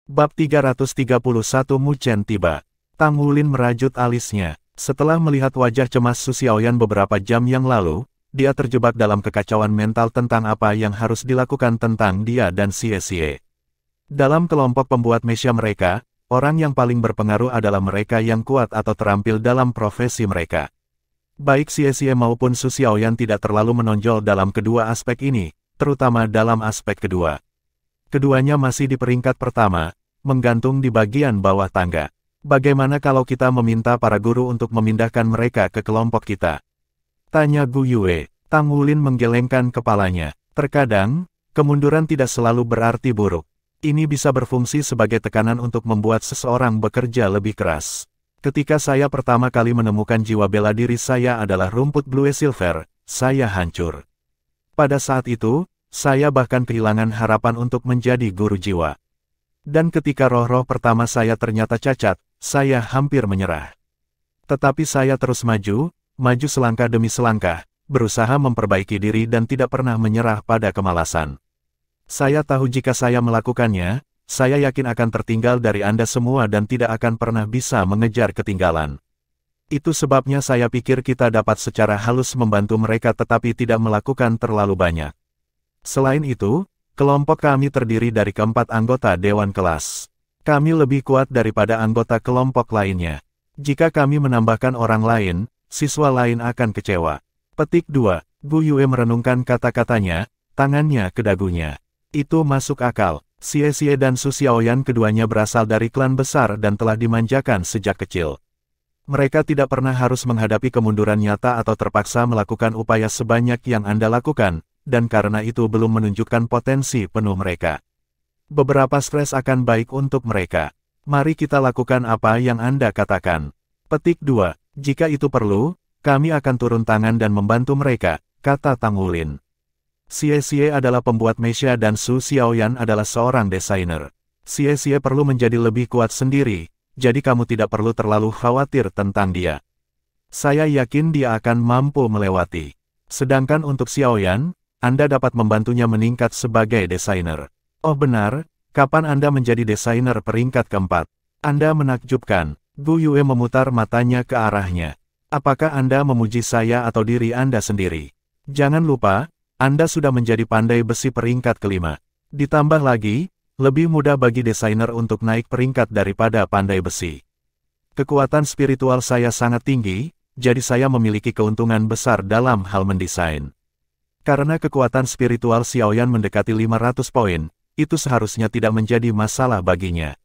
Bab 331 Mu Chen tiba. Tang Wulin merajut alisnya. Setelah melihat wajah cemas Su Xiaoyan beberapa jam yang lalu, dia terjebak dalam kekacauan mental tentang apa yang harus dilakukan tentang dia dan Xie Xie. Dalam kelompok pembuat mesia mereka, orang yang paling berpengaruh adalah mereka yang kuat atau terampil dalam profesi mereka. Baik Xie Xie maupun Su Xiaoyan tidak terlalu menonjol dalam kedua aspek ini, terutama dalam aspek kedua. Keduanya masih di peringkat pertama, menggantung di bagian bawah tangga. Bagaimana kalau kita meminta para guru untuk memindahkan mereka ke kelompok kita? Tanya Gu Yue. Tang Wulin menggelengkan kepalanya. Terkadang, kemunduran tidak selalu berarti buruk. Ini bisa berfungsi sebagai tekanan untuk membuat seseorang bekerja lebih keras. Ketika saya pertama kali menemukan jiwa bela diri saya adalah rumput Blue Silver, saya hancur. Pada saat itu, saya bahkan kehilangan harapan untuk menjadi guru jiwa. Dan ketika roh-roh pertama saya ternyata cacat, saya hampir menyerah. Tetapi saya terus maju selangkah demi selangkah, berusaha memperbaiki diri dan tidak pernah menyerah pada kemalasan. Saya tahu jika saya melakukannya, saya yakin akan tertinggal dari Anda semua dan tidak akan pernah bisa mengejar ketinggalan. Itu sebabnya saya pikir kita dapat secara halus membantu mereka tetapi tidak melakukan terlalu banyak. Selain itu, kelompok kami terdiri dari keempat anggota Dewan Kelas. Kami lebih kuat daripada anggota kelompok lainnya. Jika kami menambahkan orang lain, siswa lain akan kecewa. Petik 2. Gu Yue merenungkan kata-katanya, tangannya ke dagunya. Itu masuk akal. Xie Xie dan Su Xiaoyan keduanya berasal dari klan besar dan telah dimanjakan sejak kecil. Mereka tidak pernah harus menghadapi kemunduran nyata atau terpaksa melakukan upaya sebanyak yang Anda lakukan, dan karena itu belum menunjukkan potensi penuh mereka. Beberapa stres akan baik untuk mereka. Mari kita lakukan apa yang Anda katakan. Petik 2. Jika itu perlu, kami akan turun tangan dan membantu mereka, kata Tang Wulin. Xie Xie adalah pembuat mesia dan Su Xiaoyan adalah seorang desainer. Xie Xie perlu menjadi lebih kuat sendiri, jadi kamu tidak perlu terlalu khawatir tentang dia. Saya yakin dia akan mampu melewati. Sedangkan untuk Xiaoyan, Anda dapat membantunya meningkat sebagai desainer. Oh benar, kapan Anda menjadi desainer peringkat keempat? Anda menakjubkan. Gu Yue memutar matanya ke arahnya. Apakah Anda memuji saya atau diri Anda sendiri? Jangan lupa, Anda sudah menjadi pandai besi peringkat kelima. Ditambah lagi, lebih mudah bagi desainer untuk naik peringkat daripada pandai besi. Kekuatan spiritual saya sangat tinggi, jadi saya memiliki keuntungan besar dalam hal mendesain. Karena kekuatan spiritual Xiaoyan mendekati 500 poin, itu seharusnya tidak menjadi masalah baginya.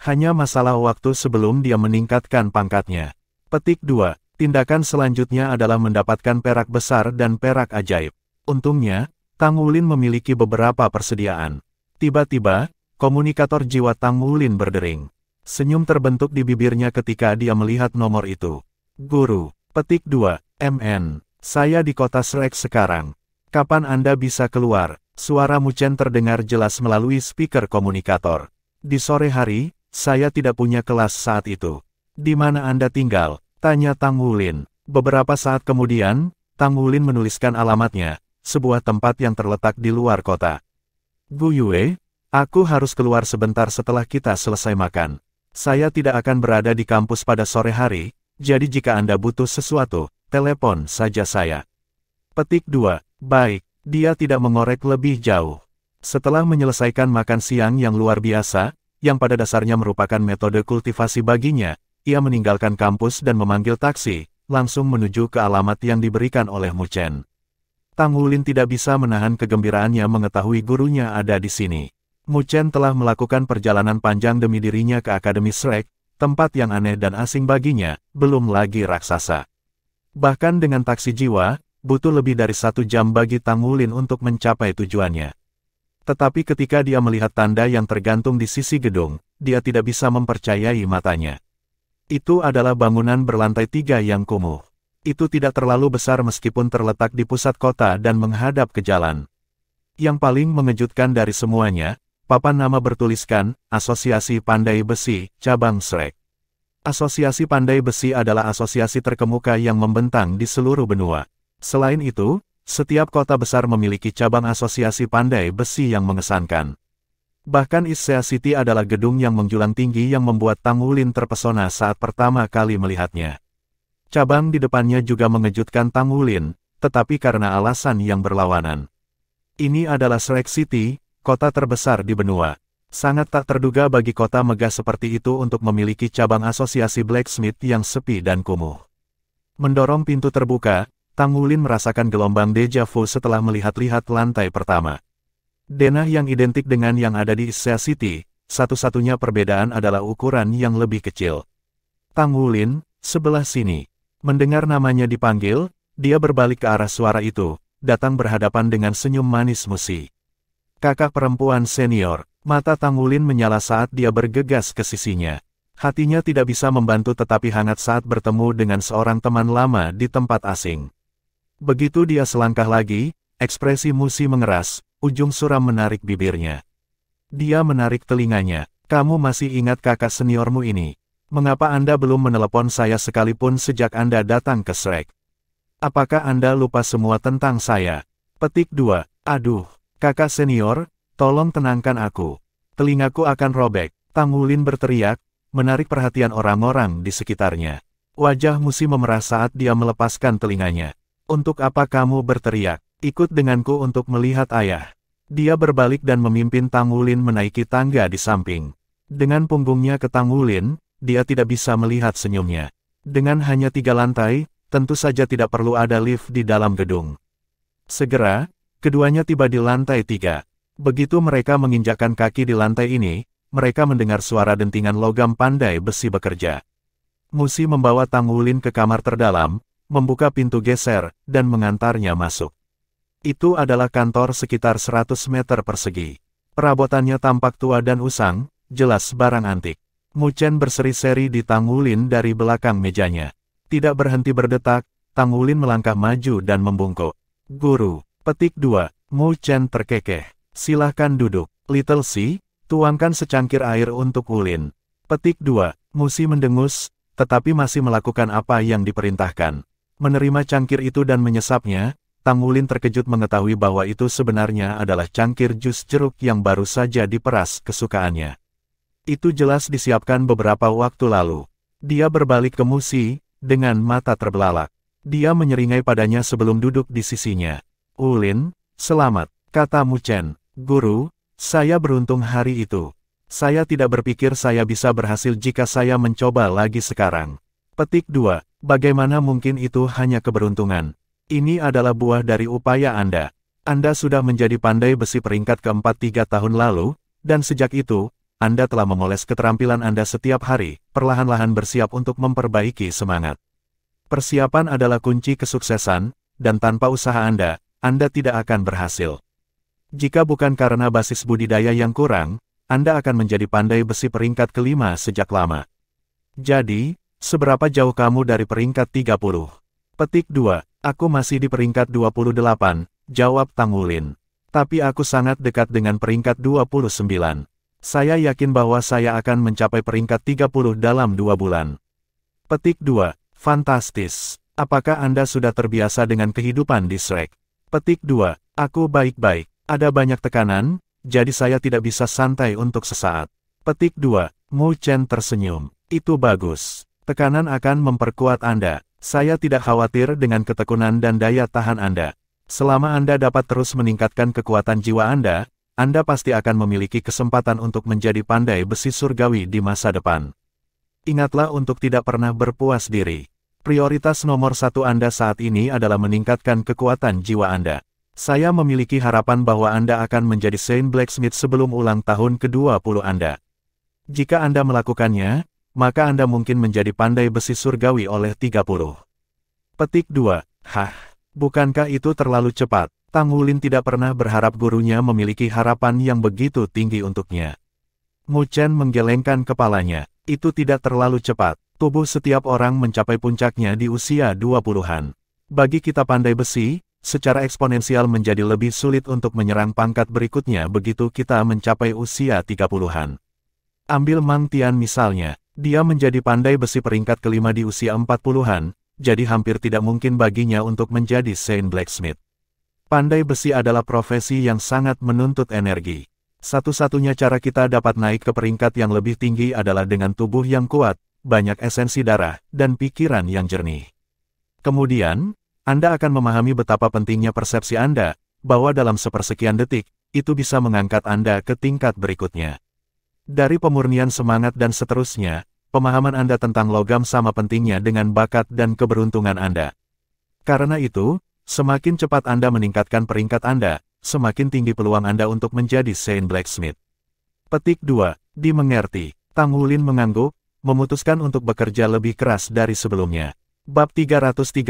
Hanya masalah waktu sebelum dia meningkatkan pangkatnya. Petik 2. Tindakan selanjutnya adalah mendapatkan perak besar dan perak ajaib. Untungnya, Tang Wulin memiliki beberapa persediaan. Tiba-tiba, komunikator jiwa Tang Wulin berdering. Senyum terbentuk di bibirnya ketika dia melihat nomor itu. Guru. Petik 2. MN. Saya di kota Shrek sekarang. Kapan Anda bisa keluar? Suara Mu Chen terdengar jelas melalui speaker komunikator. Di sore hari, saya tidak punya kelas saat itu. Di mana Anda tinggal? Tanya Tang Wulin. Beberapa saat kemudian, Tang Wulin menuliskan alamatnya, sebuah tempat yang terletak di luar kota. Gu Yue, aku harus keluar sebentar setelah kita selesai makan. Saya tidak akan berada di kampus pada sore hari, jadi jika Anda butuh sesuatu, telepon saja saya. Petik 2. Baik, dia tidak mengorek lebih jauh. Setelah menyelesaikan makan siang yang luar biasa, yang pada dasarnya merupakan metode kultivasi baginya, ia meninggalkan kampus dan memanggil taksi, langsung menuju ke alamat yang diberikan oleh Mu Chen. Tang Wulin tidak bisa menahan kegembiraannya mengetahui gurunya ada di sini. Mu Chen telah melakukan perjalanan panjang demi dirinya ke Akademi Shrek, tempat yang aneh dan asing baginya, belum lagi raksasa. Bahkan dengan taksi jiwa, butuh lebih dari 1 jam bagi Tang Wulin untuk mencapai tujuannya. Tetapi ketika dia melihat tanda yang tergantung di sisi gedung, dia tidak bisa mempercayai matanya. Itu adalah bangunan berlantai 3 yang kumuh. Itu tidak terlalu besar meskipun terletak di pusat kota dan menghadap ke jalan. Yang paling mengejutkan dari semuanya, papan nama bertuliskan, Asosiasi Pandai Besi, Cabang Shrek. Asosiasi Pandai Besi adalah asosiasi terkemuka yang membentang di seluruh benua. Selain itu, setiap kota besar memiliki cabang asosiasi pandai besi yang mengesankan. Bahkan Issea City adalah gedung yang menjulang tinggi yang membuat Tang Wulin terpesona saat pertama kali melihatnya. Cabang di depannya juga mengejutkan Tang Wulin, tetapi karena alasan yang berlawanan. Ini adalah Shrek City, kota terbesar di benua. Sangat tak terduga bagi kota megah seperti itu untuk memiliki cabang asosiasi blacksmith yang sepi dan kumuh. Mendorong pintu terbuka, Tang Wulin merasakan gelombang deja vu setelah melihat-lihat lantai pertama. Denah yang identik dengan yang ada di Issea City, satu-satunya perbedaan adalah ukuran yang lebih kecil. Tang Wulin, sebelah sini. Mendengar namanya dipanggil, dia berbalik ke arah suara itu, datang berhadapan dengan senyum manis Musi. Kakak perempuan senior. Mata Tang Wulin menyala saat dia bergegas ke sisinya. Hatinya tidak bisa membantu tetapi hangat saat bertemu dengan seorang teman lama di tempat asing. Begitu dia selangkah lagi, ekspresi Musi mengeras, ujung suram menarik bibirnya. Dia menarik telinganya. Kamu masih ingat kakak seniormu ini? Mengapa Anda belum menelepon saya sekalipun sejak Anda datang ke Shrek? Apakah Anda lupa semua tentang saya? Petik 2. Aduh, kakak senior, tolong tenangkan aku. Telingaku akan robek. Tang Wulin berteriak, menarik perhatian orang-orang di sekitarnya. Wajah Musi memerah saat dia melepaskan telinganya. Untuk apa kamu berteriak? Ikut denganku untuk melihat ayah. Dia berbalik dan memimpin Tang Wulin menaiki tangga di samping. Dengan punggungnya ke Tang Wulin, dia tidak bisa melihat senyumnya. Dengan hanya 3 lantai, tentu saja tidak perlu ada lift di dalam gedung. Segera, keduanya tiba di lantai 3. Begitu mereka menginjakkan kaki di lantai ini, mereka mendengar suara dentingan logam pandai besi bekerja. Musi membawa Tang Wulin ke kamar terdalam, membuka pintu geser, dan mengantarnya masuk. Itu adalah kantor sekitar 100 meter persegi. Perabotannya tampak tua dan usang, jelas barang antik. Mu Chen berseri-seri di Tang Wulin dari belakang mejanya. Tidak berhenti berdetak, Tang Wulin melangkah maju dan membungkuk. Guru. Petik 2. Mu Chen terkekeh. Silahkan duduk. Little Si, tuangkan secangkir air untuk Wulin. Petik 2. Musi mendengus, tetapi masih melakukan apa yang diperintahkan. Menerima cangkir itu dan menyesapnya, Tang Wulin terkejut mengetahui bahwa itu sebenarnya adalah cangkir jus jeruk yang baru saja diperas kesukaannya. Itu jelas disiapkan beberapa waktu lalu. Dia berbalik ke Musi, dengan mata terbelalak. Dia menyeringai padanya sebelum duduk di sisinya. Wulin, selamat, kata Mu Chen. Guru, saya beruntung hari itu. Saya tidak berpikir saya bisa berhasil jika saya mencoba lagi sekarang. Petik 2. Bagaimana mungkin itu hanya keberuntungan? Ini adalah buah dari upaya Anda. Anda sudah menjadi pandai besi peringkat keempat 3 tahun lalu, dan sejak itu, Anda telah memoles keterampilan Anda setiap hari, perlahan-lahan bersiap untuk memperbaiki semangat. Persiapan adalah kunci kesuksesan, dan tanpa usaha Anda tidak akan berhasil. Jika bukan karena basis budidaya yang kurang, Anda akan menjadi pandai besi peringkat kelima sejak lama. Jadi, seberapa jauh kamu dari peringkat 30? Petik 2. Aku masih di peringkat 28, jawab Tang Wulin. Tapi aku sangat dekat dengan peringkat 29. Saya yakin bahwa saya akan mencapai peringkat 30 dalam 2 bulan. Petik 2. Fantastis. Apakah Anda sudah terbiasa dengan kehidupan di Shrek? Petik 2. Aku baik-baik. Ada banyak tekanan, jadi saya tidak bisa santai untuk sesaat. Petik 2. Mu Chen tersenyum. Itu bagus. Tekanan akan memperkuat Anda. Saya tidak khawatir dengan ketekunan dan daya tahan Anda. Selama Anda dapat terus meningkatkan kekuatan jiwa Anda pasti akan memiliki kesempatan untuk menjadi pandai besi surgawi di masa depan. Ingatlah untuk tidak pernah berpuas diri. Prioritas nomor 1 Anda saat ini adalah meningkatkan kekuatan jiwa Anda. Saya memiliki harapan bahwa Anda akan menjadi Saint Blacksmith sebelum ulang tahun ke-20 Anda. Jika Anda melakukannya, maka Anda mungkin menjadi pandai besi surgawi oleh 30. Petik 2. Hah, bukankah itu terlalu cepat? Tang Wulin tidak pernah berharap gurunya memiliki harapan yang begitu tinggi untuknya. Mu Chen menggelengkan kepalanya. Itu tidak terlalu cepat. Tubuh setiap orang mencapai puncaknya di usia 20-an. Bagi kita pandai besi, secara eksponensial menjadi lebih sulit untuk menyerang pangkat berikutnya begitu kita mencapai usia 30-an. Ambil Mang Tian misalnya, dia menjadi pandai besi peringkat kelima di usia 40-an, jadi hampir tidak mungkin baginya untuk menjadi Saint Blacksmith. Pandai besi adalah profesi yang sangat menuntut energi. Satu-satunya cara kita dapat naik ke peringkat yang lebih tinggi adalah dengan tubuh yang kuat, banyak esensi darah, dan pikiran yang jernih. Kemudian, Anda akan memahami betapa pentingnya persepsi Anda, bahwa dalam sepersekian detik, itu bisa mengangkat Anda ke tingkat berikutnya. Dari pemurnian semangat dan seterusnya, pemahaman Anda tentang logam sama pentingnya dengan bakat dan keberuntungan Anda. Karena itu, semakin cepat Anda meningkatkan peringkat Anda, semakin tinggi peluang Anda untuk menjadi Saint Blacksmith. Petik 2. Dimengerti. Tang Wulin mengangguk, memutuskan untuk bekerja lebih keras dari sebelumnya. Bab 332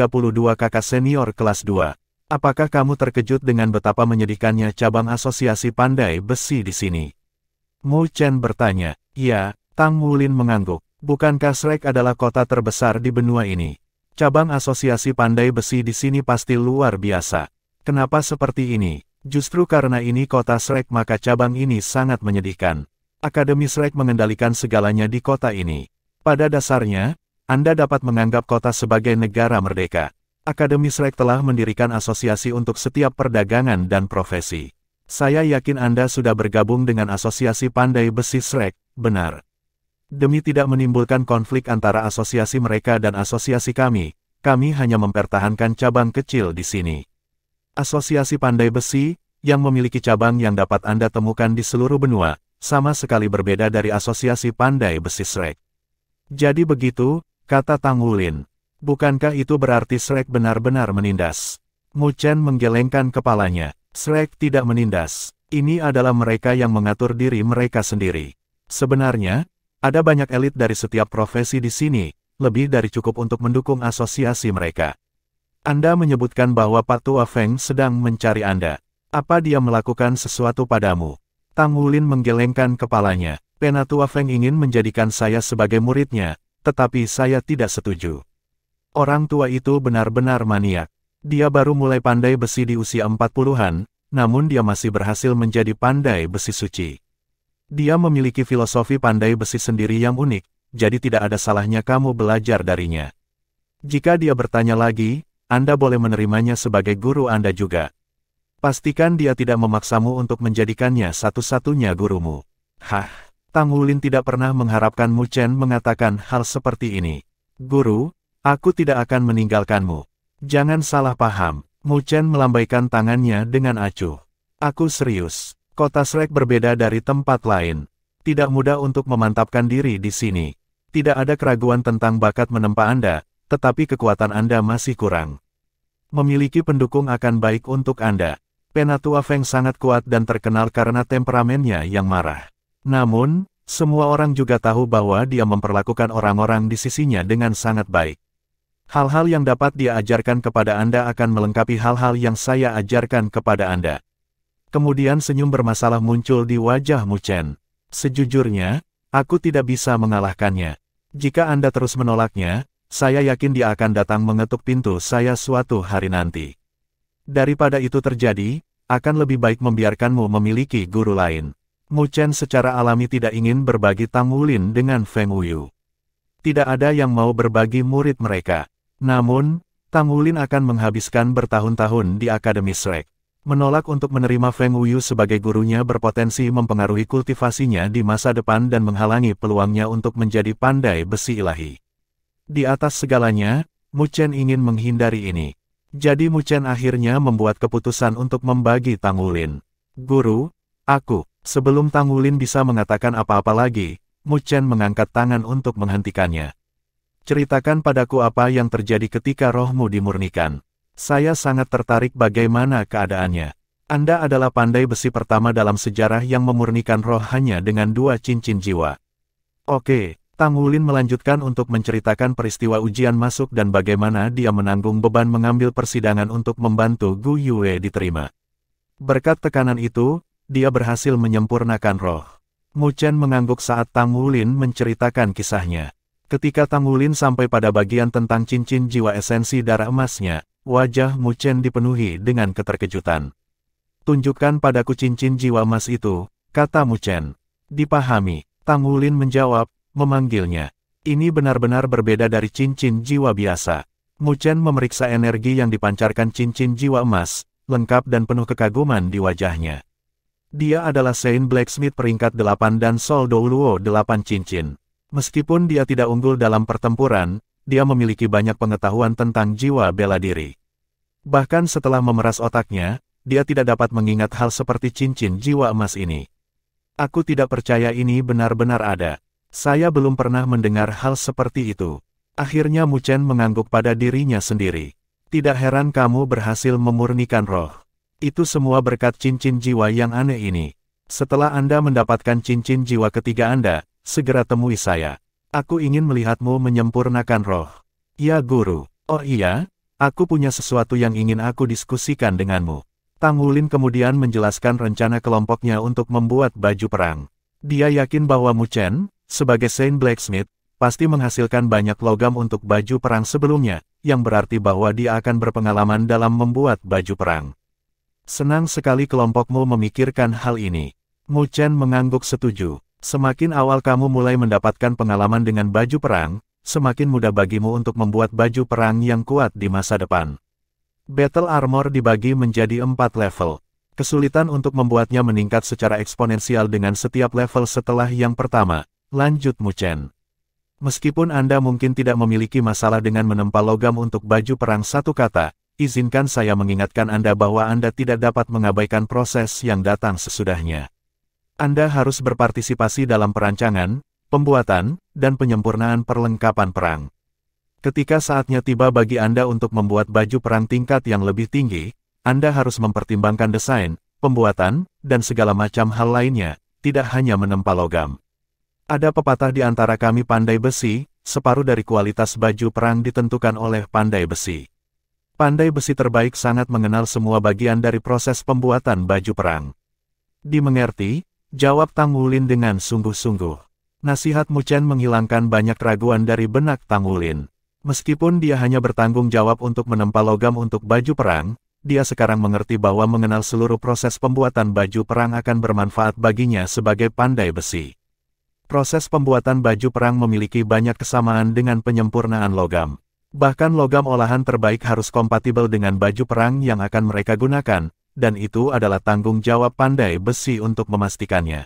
Kakak Senior Kelas 2. Apakah kamu terkejut dengan betapa menyedihkannya cabang asosiasi pandai besi di sini? Mu Chen bertanya. Ya, Tang Wulin mengangguk. Bukankah Shrek adalah kota terbesar di benua ini? Cabang asosiasi pandai besi di sini pasti luar biasa. Kenapa seperti ini? Justru karena ini kota Shrek maka cabang ini sangat menyedihkan. Akademi Shrek mengendalikan segalanya di kota ini. Pada dasarnya, Anda dapat menganggap kota sebagai negara merdeka. Akademi Shrek telah mendirikan asosiasi untuk setiap perdagangan dan profesi. Saya yakin Anda sudah bergabung dengan asosiasi pandai besi Shrek, benar? Demi tidak menimbulkan konflik antara asosiasi mereka dan asosiasi kami hanya mempertahankan cabang kecil di sini. Asosiasi pandai besi, yang memiliki cabang yang dapat Anda temukan di seluruh benua, sama sekali berbeda dari asosiasi pandai besi Shrek. Jadi begitu, kata Tang Wulin. Bukankah itu berarti Shrek benar-benar menindas? Mu Chen menggelengkan kepalanya. Shrek tidak menindas. Ini adalah mereka yang mengatur diri mereka sendiri. Sebenarnya, ada banyak elit dari setiap profesi di sini, lebih dari cukup untuk mendukung asosiasi mereka. Anda menyebutkan bahwa Pak Tua Feng sedang mencari Anda. Apa dia melakukan sesuatu padamu? Tang Wulin menggelengkan kepalanya. Penatua Feng ingin menjadikan saya sebagai muridnya, tetapi saya tidak setuju. Orang tua itu benar-benar maniak. Dia baru mulai pandai besi di usia 40-an, namun dia masih berhasil menjadi pandai besi suci. Dia memiliki filosofi pandai besi sendiri yang unik, jadi tidak ada salahnya kamu belajar darinya. Jika dia bertanya lagi, Anda boleh menerimanya sebagai guru Anda juga. Pastikan dia tidak memaksamu untuk menjadikannya satu-satunya gurumu. Hah, Tang Wulin tidak pernah mengharapkan Mu Chen mengatakan hal seperti ini. Guru, aku tidak akan meninggalkanmu. Jangan salah paham. Mu Chen melambaikan tangannya dengan acuh. Aku serius. Kota Shrek berbeda dari tempat lain. Tidak mudah untuk memantapkan diri di sini. Tidak ada keraguan tentang bakat menempa Anda, tetapi kekuatan Anda masih kurang. Memiliki pendukung akan baik untuk Anda. Penatua Feng sangat kuat dan terkenal karena temperamennya yang marah. Namun, semua orang juga tahu bahwa dia memperlakukan orang-orang di sisinya dengan sangat baik. Hal-hal yang dapat dia ajarkan kepada Anda akan melengkapi hal-hal yang saya ajarkan kepada Anda. Kemudian senyum bermasalah muncul di wajah Mu Chen. Sejujurnya, aku tidak bisa mengalahkannya. Jika Anda terus menolaknya, saya yakin dia akan datang mengetuk pintu saya suatu hari nanti. Daripada itu terjadi, akan lebih baik membiarkanmu memiliki guru lain. Mu Chen secara alami tidak ingin berbagi Tang Wulin dengan Feng Wuyu. Tidak ada yang mau berbagi murid mereka. Namun, Tang Wulin akan menghabiskan bertahun-tahun di Akademi Shrek. Menolak untuk menerima Feng Wuyu sebagai gurunya berpotensi mempengaruhi kultivasinya di masa depan dan menghalangi peluangnya untuk menjadi pandai besi ilahi. Di atas segalanya, Mu Chen ingin menghindari ini. Jadi Mu Chen akhirnya membuat keputusan untuk membagi Tang Wulin. Guru, aku. Sebelum Tang Wulin bisa mengatakan apa-apa lagi, Mu Chen mengangkat tangan untuk menghentikannya. Ceritakan padaku apa yang terjadi ketika rohmu dimurnikan. Saya sangat tertarik bagaimana keadaannya. Anda adalah pandai besi pertama dalam sejarah yang memurnikan roh hanya dengan 2 cincin jiwa. Oke, Tang Wulin melanjutkan untuk menceritakan peristiwa ujian masuk dan bagaimana dia menanggung beban mengambil persidangan untuk membantu Gu Yue diterima. Berkat tekanan itu, dia berhasil menyempurnakan roh. Mu Chen mengangguk saat Tang Wulin menceritakan kisahnya. Ketika Tang Wulin sampai pada bagian tentang cincin jiwa esensi darah emasnya, wajah Mu Chen dipenuhi dengan keterkejutan. Tunjukkan padaku cincin jiwa emas itu, kata Mu Chen. Dipahami, Tang Wulin menjawab, memanggilnya. Ini benar-benar berbeda dari cincin jiwa biasa. Mu Chen memeriksa energi yang dipancarkan cincin jiwa emas, lengkap dan penuh kekaguman di wajahnya. Dia adalah Saint Blacksmith peringkat 8 dan Sol Douluo 8 cincin. Meskipun dia tidak unggul dalam pertempuran, dia memiliki banyak pengetahuan tentang jiwa bela diri. Bahkan setelah memeras otaknya, dia tidak dapat mengingat hal seperti cincin jiwa emas ini. Aku tidak percaya ini benar-benar ada. Saya belum pernah mendengar hal seperti itu. Akhirnya Mu Chen mengangguk pada dirinya sendiri. Tidak heran kamu berhasil memurnikan roh. Itu semua berkat cincin jiwa yang aneh ini. Setelah Anda mendapatkan cincin jiwa ketiga Anda, segera temui saya. Aku ingin melihatmu menyempurnakan roh. Ya guru. Oh iya, aku punya sesuatu yang ingin aku diskusikan denganmu. Tang Wulin kemudian menjelaskan rencana kelompoknya untuk membuat baju perang. Dia yakin bahwa Mu Chen, sebagai Saint Blacksmith, pasti menghasilkan banyak logam untuk baju perang sebelumnya, yang berarti bahwa dia akan berpengalaman dalam membuat baju perang. Senang sekali kelompokmu memikirkan hal ini. Mu Chen mengangguk setuju. Semakin awal kamu mulai mendapatkan pengalaman dengan baju perang, semakin mudah bagimu untuk membuat baju perang yang kuat di masa depan. Battle Armor dibagi menjadi 4 level. Kesulitan untuk membuatnya meningkat secara eksponensial dengan setiap level setelah yang pertama, lanjut Mu Chen. Meskipun Anda mungkin tidak memiliki masalah dengan menempa logam untuk baju perang satu kata, izinkan saya mengingatkan Anda bahwa Anda tidak dapat mengabaikan proses yang datang sesudahnya. Anda harus berpartisipasi dalam perancangan, pembuatan, dan penyempurnaan perlengkapan perang. Ketika saatnya tiba bagi Anda untuk membuat baju perang tingkat yang lebih tinggi, Anda harus mempertimbangkan desain, pembuatan, dan segala macam hal lainnya, tidak hanya menempa logam. Ada pepatah di antara kami pandai besi, separuh dari kualitas baju perang ditentukan oleh pandai besi. Pandai besi terbaik sangat mengenal semua bagian dari proses pembuatan baju perang. Dimengerti, jawab Tang Wulin dengan sungguh-sungguh. Nasihat Mu Chen menghilangkan banyak keraguan dari benak Tang Wulin. Meskipun dia hanya bertanggung jawab untuk menempa logam untuk baju perang, dia sekarang mengerti bahwa mengenal seluruh proses pembuatan baju perang akan bermanfaat baginya sebagai pandai besi. Proses pembuatan baju perang memiliki banyak kesamaan dengan penyempurnaan logam. Bahkan logam olahan terbaik harus kompatibel dengan baju perang yang akan mereka gunakan, dan itu adalah tanggung jawab pandai besi untuk memastikannya.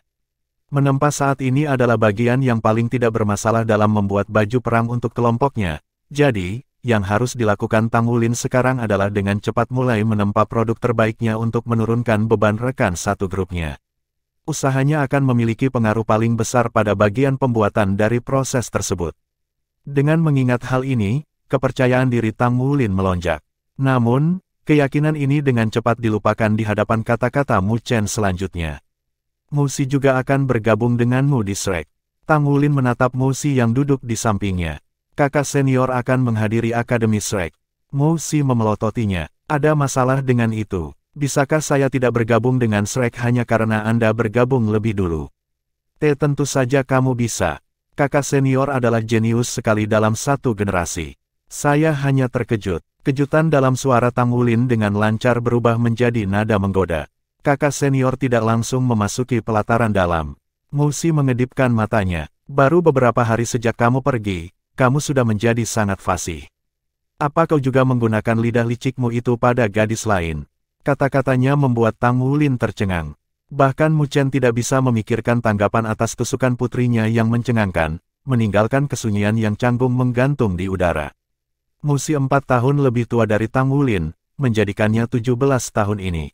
Menempa saat ini adalah bagian yang paling tidak bermasalah dalam membuat baju perang untuk kelompoknya, jadi, yang harus dilakukan Tang Wulin sekarang adalah dengan cepat mulai menempa produk terbaiknya untuk menurunkan beban rekan satu grupnya. Usahanya akan memiliki pengaruh paling besar pada bagian pembuatan dari proses tersebut. Dengan mengingat hal ini, kepercayaan diri Tang Wulin melonjak. Namun, keyakinan ini dengan cepat dilupakan di hadapan kata-kata Mu Chen selanjutnya. Mu Si juga akan bergabung denganmu di Shrek. Tang Wulin menatap Mu Si yang duduk di sampingnya. Kakak senior akan menghadiri Akademi Shrek. Mu Si memelototinya. Ada masalah dengan itu. Bisakah saya tidak bergabung dengan Shrek hanya karena Anda bergabung lebih dulu? Tentu saja kamu bisa. Kakak senior adalah jenius sekali dalam satu generasi. Saya hanya terkejut. Kejutan dalam suara Tang Wulin dengan lancar berubah menjadi nada menggoda. Kakak senior tidak langsung memasuki pelataran dalam. Mu Si mengedipkan matanya. Baru beberapa hari sejak kamu pergi, kamu sudah menjadi sangat fasih. Apa kau juga menggunakan lidah licikmu itu pada gadis lain? Kata-katanya membuat Tang Wulin tercengang. Bahkan Mu Chen tidak bisa memikirkan tanggapan atas tusukan putrinya yang mencengangkan, meninggalkan kesunyian yang canggung menggantung di udara. Mu Si 4 tahun lebih tua dari Tang Wulin, menjadikannya 17 tahun ini.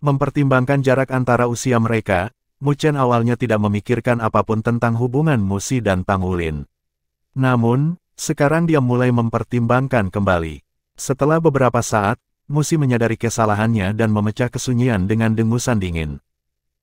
Mempertimbangkan jarak antara usia mereka, Mu Chen awalnya tidak memikirkan apapun tentang hubungan Mu Si dan Tang Wulin. Namun, sekarang dia mulai mempertimbangkan kembali. Setelah beberapa saat, Mu Si menyadari kesalahannya dan memecah kesunyian dengan dengusan dingin.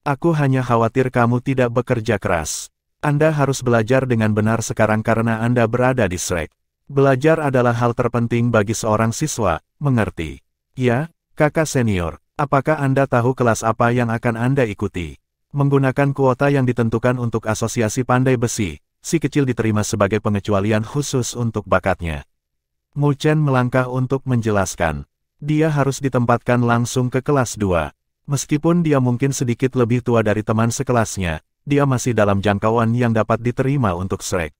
Aku hanya khawatir kamu tidak bekerja keras. Anda harus belajar dengan benar sekarang karena Anda berada di Shrek. Belajar adalah hal terpenting bagi seorang siswa, mengerti? Ya, kakak senior, apakah Anda tahu kelas apa yang akan Anda ikuti? Menggunakan kuota yang ditentukan untuk asosiasi pandai besi, si kecil diterima sebagai pengecualian khusus untuk bakatnya. Mu Chen melangkah untuk menjelaskan. Dia harus ditempatkan langsung ke kelas 2. Meskipun dia mungkin sedikit lebih tua dari teman sekelasnya, dia masih dalam jangkauan yang dapat diterima untuk Shrek.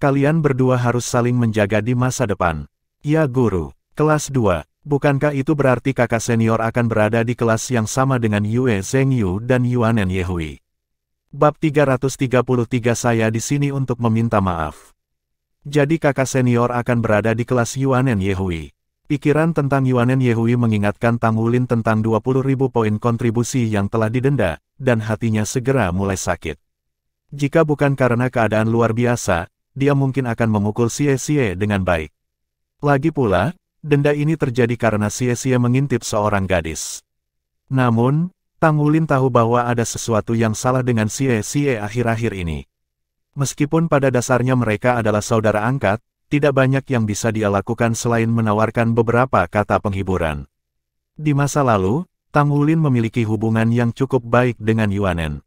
Kalian berdua harus saling menjaga di masa depan. Ya guru, kelas 2. Bukankah itu berarti kakak senior akan berada di kelas yang sama dengan Yue Zhengyu dan Yuanen Yehui? Bab 333 Saya di sini untuk meminta maaf. Jadi kakak senior akan berada di kelas Yuanen Yehui. Pikiran tentang Yuanen Yehui mengingatkan Tang Wulin tentang 20.000 poin kontribusi yang telah didenda, dan hatinya segera mulai sakit. Jika bukan karena keadaan luar biasa, dia mungkin akan memukul Xie dengan baik. Lagi pula, denda ini terjadi karena Xie mengintip seorang gadis. Namun, Tang Wulin tahu bahwa ada sesuatu yang salah dengan Xie akhir-akhir ini. Meskipun pada dasarnya mereka adalah saudara angkat, tidak banyak yang bisa dia lakukan selain menawarkan beberapa kata penghiburan. Di masa lalu, Tang Wulin memiliki hubungan yang cukup baik dengan Yuanen.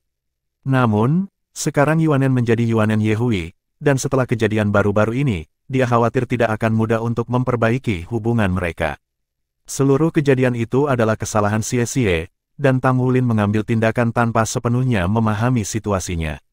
Namun, sekarang Yuanen menjadi Yuanen Yehui, dan setelah kejadian baru-baru ini, dia khawatir tidak akan mudah untuk memperbaiki hubungan mereka. Seluruh kejadian itu adalah kesalahan Xie, dan Tang Wulin mengambil tindakan tanpa sepenuhnya memahami situasinya.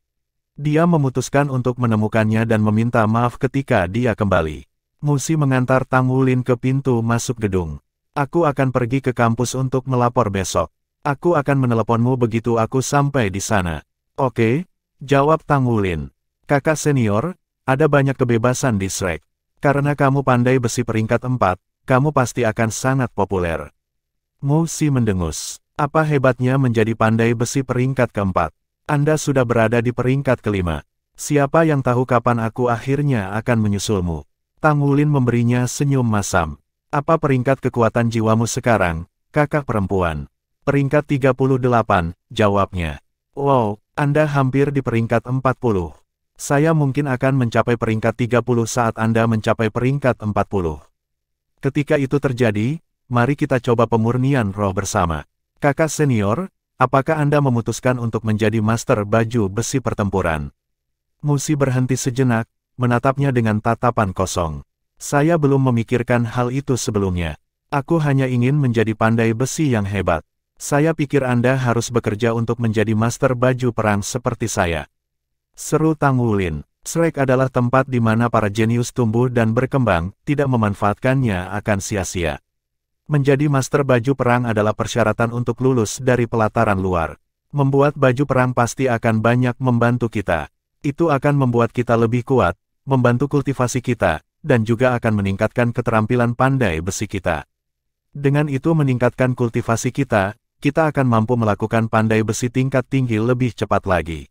Dia memutuskan untuk menemukannya dan meminta maaf ketika dia kembali. Musi mengantar Tang Wulin ke pintu masuk gedung. Aku akan pergi ke kampus untuk melapor besok. Aku akan meneleponmu begitu aku sampai di sana. Oke, jawab Tang Wulin. Kakak senior, ada banyak kebebasan di Shrek. Karena kamu pandai besi peringkat 4, kamu pasti akan sangat populer. Musi mendengus. Apa hebatnya menjadi pandai besi peringkat keempat? Anda sudah berada di peringkat kelima. Siapa yang tahu kapan aku akhirnya akan menyusulmu? Tang Wulin memberinya senyum masam. Apa peringkat kekuatan jiwamu sekarang, kakak perempuan? Peringkat 38, jawabnya. Wow, Anda hampir di peringkat 40. Saya mungkin akan mencapai peringkat 30 saat Anda mencapai peringkat 40. Ketika itu terjadi, mari kita coba pemurnian roh bersama. Kakak senior, apakah Anda memutuskan untuk menjadi master baju besi pertempuran? Musi berhenti sejenak, menatapnya dengan tatapan kosong. Saya belum memikirkan hal itu sebelumnya. Aku hanya ingin menjadi pandai besi yang hebat. Saya pikir Anda harus bekerja untuk menjadi master baju perang seperti saya. Seru Tang Wulin. Shrek adalah tempat di mana para jenius tumbuh dan berkembang, tidak memanfaatkannya akan sia-sia. Menjadi master baju perang adalah persyaratan untuk lulus dari pelataran luar. Membuat baju perang pasti akan banyak membantu kita. Itu akan membuat kita lebih kuat, membantu kultivasi kita, dan juga akan meningkatkan keterampilan pandai besi kita. Dengan itu meningkatkan kultivasi kita akan mampu melakukan pandai besi tingkat tinggi lebih cepat lagi.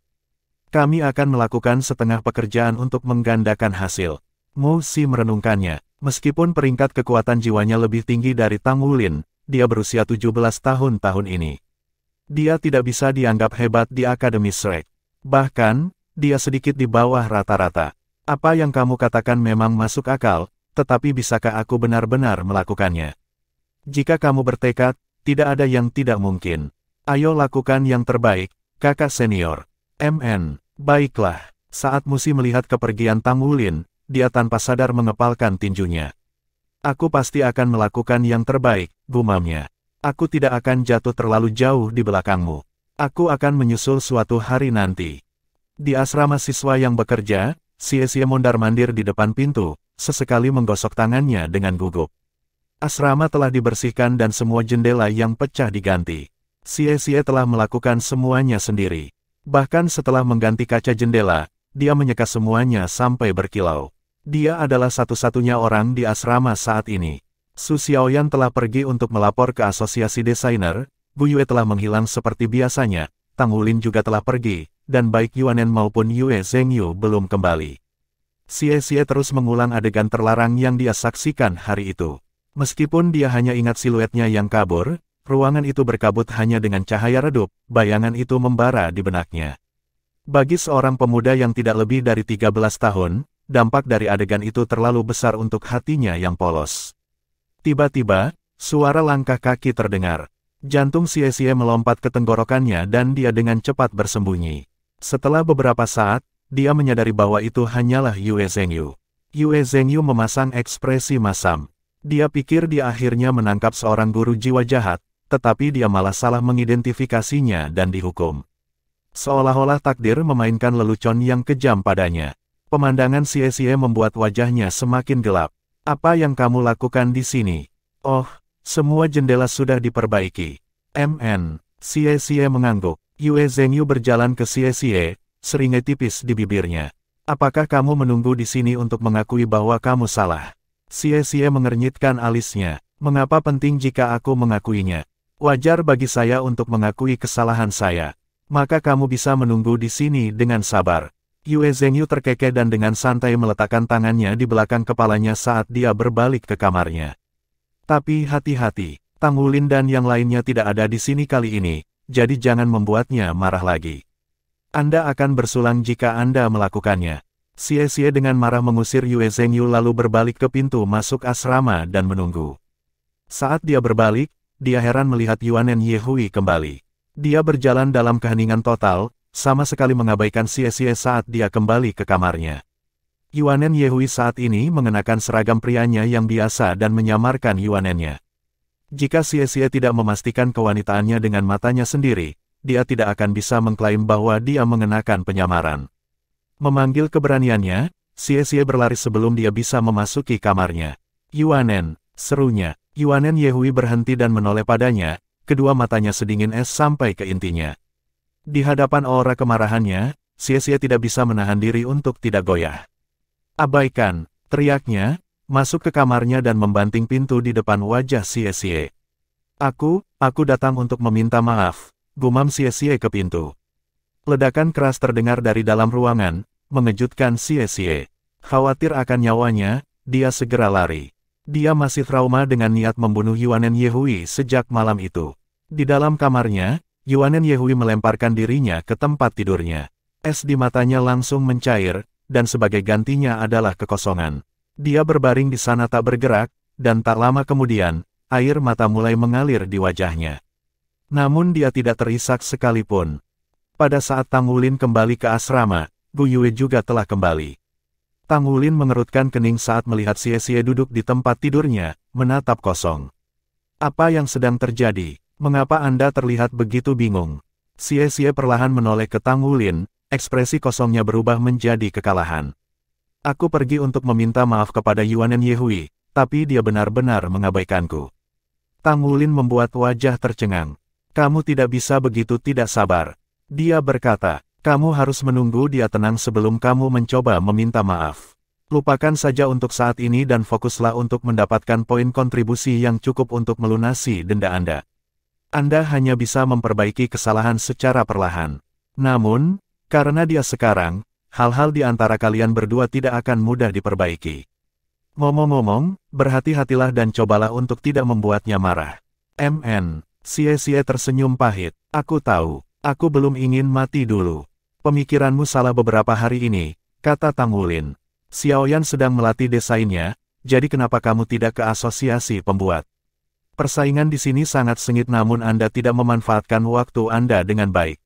Kami akan melakukan setengah pekerjaan untuk menggandakan hasil. Musi merenungkannya. Meskipun peringkat kekuatan jiwanya lebih tinggi dari Tang Wulin, dia berusia 17 tahun ini. Dia tidak bisa dianggap hebat di Akademi Shrek. Bahkan, dia sedikit di bawah rata-rata. Apa yang kamu katakan memang masuk akal, tetapi bisakah aku benar-benar melakukannya? Jika kamu bertekad, tidak ada yang tidak mungkin. Ayo lakukan yang terbaik, kakak senior. Baiklah. Saat Musi melihat kepergian Tang Wulin, dia tanpa sadar mengepalkan tinjunya. Aku pasti akan melakukan yang terbaik, gumamnya. Aku tidak akan jatuh terlalu jauh di belakangmu. Aku akan menyusul suatu hari nanti. Di asrama siswa yang bekerja, Xie mondar-mandir di depan pintu, sesekali menggosok tangannya dengan gugup. Asrama telah dibersihkan dan semua jendela yang pecah diganti. Xie telah melakukan semuanya sendiri. Bahkan setelah mengganti kaca jendela, dia menyeka semuanya sampai berkilau. Dia adalah satu-satunya orang di asrama saat ini. Su Xiaoyan telah pergi untuk melapor ke asosiasi desainer, Bu Yue telah menghilang seperti biasanya, Tang Wulin juga telah pergi, dan baik Yuanen maupun Yue Zhengyu belum kembali. Xie terus mengulang adegan terlarang yang dia saksikan hari itu. Meskipun dia hanya ingat siluetnya yang kabur, ruangan itu berkabut hanya dengan cahaya redup, bayangan itu membara di benaknya. Bagi seorang pemuda yang tidak lebih dari 13 tahun, dampak dari adegan itu terlalu besar untuk hatinya yang polos. Tiba-tiba, suara langkah kaki terdengar. Jantung Xie melompat ke tenggorokannya dan dia dengan cepat bersembunyi. Setelah beberapa saat, dia menyadari bahwa itu hanyalah Yue Zhengyu. Yue Zhengyu memasang ekspresi masam. Dia pikir dia akhirnya menangkap seorang guru jiwa jahat, tetapi dia malah salah mengidentifikasinya dan dihukum. Seolah-olah takdir memainkan lelucon yang kejam padanya. Pemandangan Xie membuat wajahnya semakin gelap. Apa yang kamu lakukan di sini? Oh, Semua jendela sudah diperbaiki. Xie mengangguk. Yue Zhengyu berjalan ke Xie, seringai tipis di bibirnya. Apakah kamu menunggu di sini untuk mengakui bahwa kamu salah? Xie mengernyitkan alisnya. Mengapa penting jika aku mengakuinya? Wajar bagi saya untuk mengakui kesalahan saya. Maka kamu bisa menunggu di sini dengan sabar. Yue Zhengyu terkekeh dan dengan santai meletakkan tangannya di belakang kepalanya saat dia berbalik ke kamarnya. Tapi hati-hati, Tang Wulin dan yang lainnya tidak ada di sini kali ini, jadi jangan membuatnya marah lagi. Anda akan bersulang jika Anda melakukannya. Xie dengan marah mengusir Yue Zhengyu lalu berbalik ke pintu masuk asrama dan menunggu. Saat dia berbalik, dia heran melihat Yuanen Yehui kembali. Dia berjalan dalam keheningan total, sama sekali mengabaikan Xie saat dia kembali ke kamarnya. Yuanen Yehui saat ini mengenakan seragam prianya yang biasa dan menyamarkan Yuanennya. Jika Xie tidak memastikan kewanitaannya dengan matanya sendiri, dia tidak akan bisa mengklaim bahwa dia mengenakan penyamaran. Memanggil keberaniannya, Xie berlari sebelum dia bisa memasuki kamarnya. Yuanen, serunya. Yuanen Yehui berhenti dan menoleh padanya, kedua matanya sedingin es sampai ke intinya. Di hadapan aura kemarahannya, Xie tidak bisa menahan diri untuk tidak goyah. Abaikan, teriaknya, masuk ke kamarnya dan membanting pintu di depan wajah Xie. Aku datang untuk meminta maaf, gumam Xie ke pintu. Ledakan keras terdengar dari dalam ruangan, mengejutkan Xie. Khawatir akan nyawanya, dia segera lari. Dia masih trauma dengan niat membunuh Yuanen Yehui sejak malam itu. Di dalam kamarnya, Yuanen Yehui melemparkan dirinya ke tempat tidurnya. Es di matanya langsung mencair, dan sebagai gantinya adalah kekosongan. Dia berbaring di sana tak bergerak, dan tak lama kemudian, air mata mulai mengalir di wajahnya. Namun dia tidak terisak sekalipun. Pada saat Tang Wulin kembali ke asrama, Gu Yue juga telah kembali. Tang Wulin mengerutkan kening saat melihat Xie duduk di tempat tidurnya, menatap kosong. Apa yang sedang terjadi? Mengapa Anda terlihat begitu bingung? Xie perlahan menoleh ke Tang Wulin, ekspresi kosongnya berubah menjadi kekalahan. Aku pergi untuk meminta maaf kepada Yuanen Yehui, tapi dia benar-benar mengabaikanku. Tang Wulin membuat wajah tercengang. Kamu tidak bisa begitu tidak sabar. Dia berkata, kamu harus menunggu dia tenang sebelum kamu mencoba meminta maaf. Lupakan saja untuk saat ini dan fokuslah untuk mendapatkan poin kontribusi yang cukup untuk melunasi denda Anda. Anda hanya bisa memperbaiki kesalahan secara perlahan. Namun, karena dia sekarang, hal-hal di antara kalian berdua tidak akan mudah diperbaiki. Ngomong-ngomong, berhati-hatilah dan cobalah untuk tidak membuatnya marah. Xie tersenyum pahit. Aku tahu, aku belum ingin mati dulu. Pemikiranmu salah beberapa hari ini, kata Tang Wulin. Xiaoyan sedang melatih desainnya, jadi kenapa kamu tidak ke asosiasi pembuat? Persaingan di sini sangat sengit namun Anda tidak memanfaatkan waktu Anda dengan baik.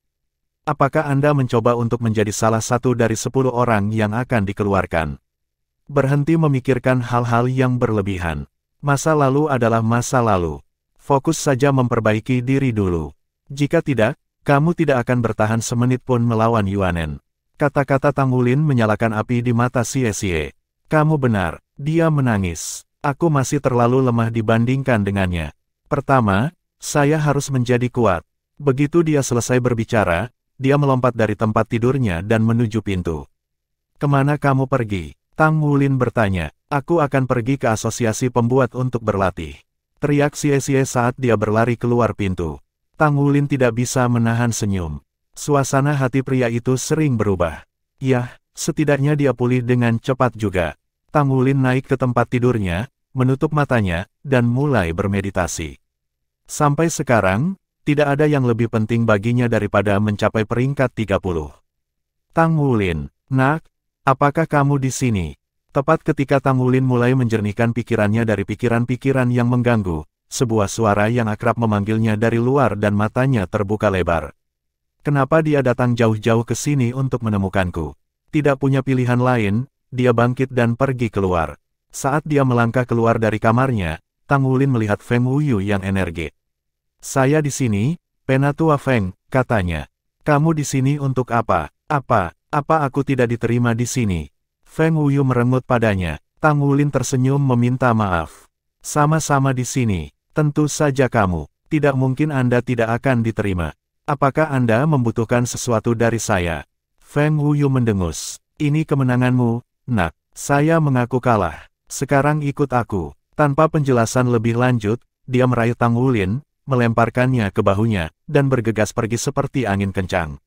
Apakah Anda mencoba untuk menjadi salah satu dari 10 orang yang akan dikeluarkan? Berhenti memikirkan hal-hal yang berlebihan. Masa lalu adalah masa lalu. Fokus saja memperbaiki diri dulu. Jika tidak, kamu tidak akan bertahan semenit pun melawan Yuanen. Kata-kata Tang Wulin menyalakan api di mata Xie. Kamu benar, dia menangis. Aku masih terlalu lemah dibandingkan dengannya. Pertama, saya harus menjadi kuat. Begitu dia selesai berbicara, dia melompat dari tempat tidurnya dan menuju pintu. Kemana kamu pergi? Tang Wulin bertanya. Aku akan pergi ke asosiasi pembuat untuk berlatih. Teriak Xie saat dia berlari keluar pintu. Tang Wulin tidak bisa menahan senyum. Suasana hati pria itu sering berubah. Yah, setidaknya dia pulih dengan cepat juga. Tang Wulin naik ke tempat tidurnya, menutup matanya, dan mulai bermeditasi. Sampai sekarang, tidak ada yang lebih penting baginya daripada mencapai peringkat 30. Tang Wulin, nak, apakah kamu di sini? Tepat ketika Tang Wulin mulai menjernihkan pikirannya dari pikiran-pikiran yang mengganggu, sebuah suara yang akrab memanggilnya dari luar dan matanya terbuka lebar. Kenapa dia datang jauh-jauh ke sini untuk menemukanku? Tidak punya pilihan lain, dia bangkit dan pergi keluar. Saat dia melangkah keluar dari kamarnya, Tang Wulin melihat Feng Wuyu yang energi. Saya di sini, Penatua Feng, katanya. Kamu di sini untuk apa? Apa aku tidak diterima di sini? Feng Wuyu merengut padanya. Tang Wulin tersenyum meminta maaf. Sama-sama di sini. Tentu saja kamu. Tidak mungkin Anda tidak akan diterima. Apakah Anda membutuhkan sesuatu dari saya? Feng Wuyu mendengus. Ini kemenanganmu, nak. Saya mengaku kalah. Sekarang ikut aku. Tanpa penjelasan lebih lanjut, dia meraih Tang Wulin, melemparkannya ke bahunya, dan bergegas pergi seperti angin kencang.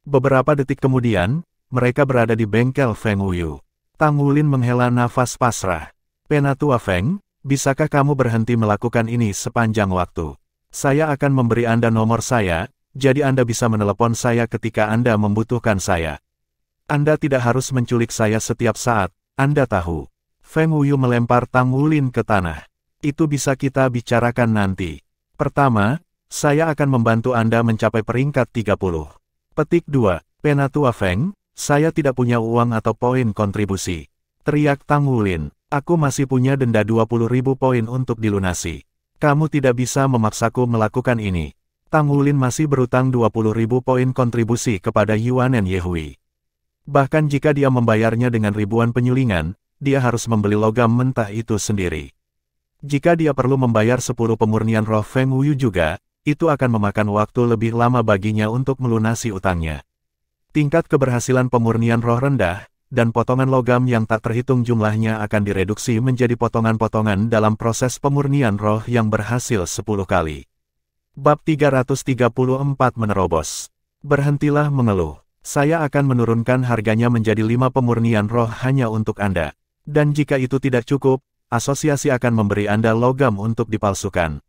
Beberapa detik kemudian, mereka berada di bengkel Feng Wuyu. Tang Wulin menghela nafas pasrah. Penatua Feng, bisakah kamu berhenti melakukan ini sepanjang waktu? Saya akan memberi Anda nomor saya, jadi Anda bisa menelepon saya ketika Anda membutuhkan saya. Anda tidak harus menculik saya setiap saat, Anda tahu. Feng Wuyu melempar Tang Wulin ke tanah. Itu bisa kita bicarakan nanti. Pertama, saya akan membantu Anda mencapai peringkat 30. Petik 2. Penatua Feng, saya tidak punya uang atau poin kontribusi. Teriak Tang Wulin, aku masih punya denda 20.000 poin untuk dilunasi. Kamu tidak bisa memaksaku melakukan ini. Tang Wulin masih berutang 20.000 poin kontribusi kepada Yuanen Yehui. Bahkan jika dia membayarnya dengan ribuan penyulingan, dia harus membeli logam mentah itu sendiri. Jika dia perlu membayar 10 pemurnian roh Feng Wuyu juga, itu akan memakan waktu lebih lama baginya untuk melunasi utangnya. Tingkat keberhasilan pemurnian roh rendah, dan potongan logam yang tak terhitung jumlahnya akan direduksi menjadi potongan-potongan dalam proses pemurnian roh yang berhasil 10 kali. Bab 334 menerobos. Berhentilah mengeluh. Saya akan menurunkan harganya menjadi 5 pemurnian roh hanya untuk Anda. Dan jika itu tidak cukup, asosiasi akan memberi Anda logam untuk dipalsukan.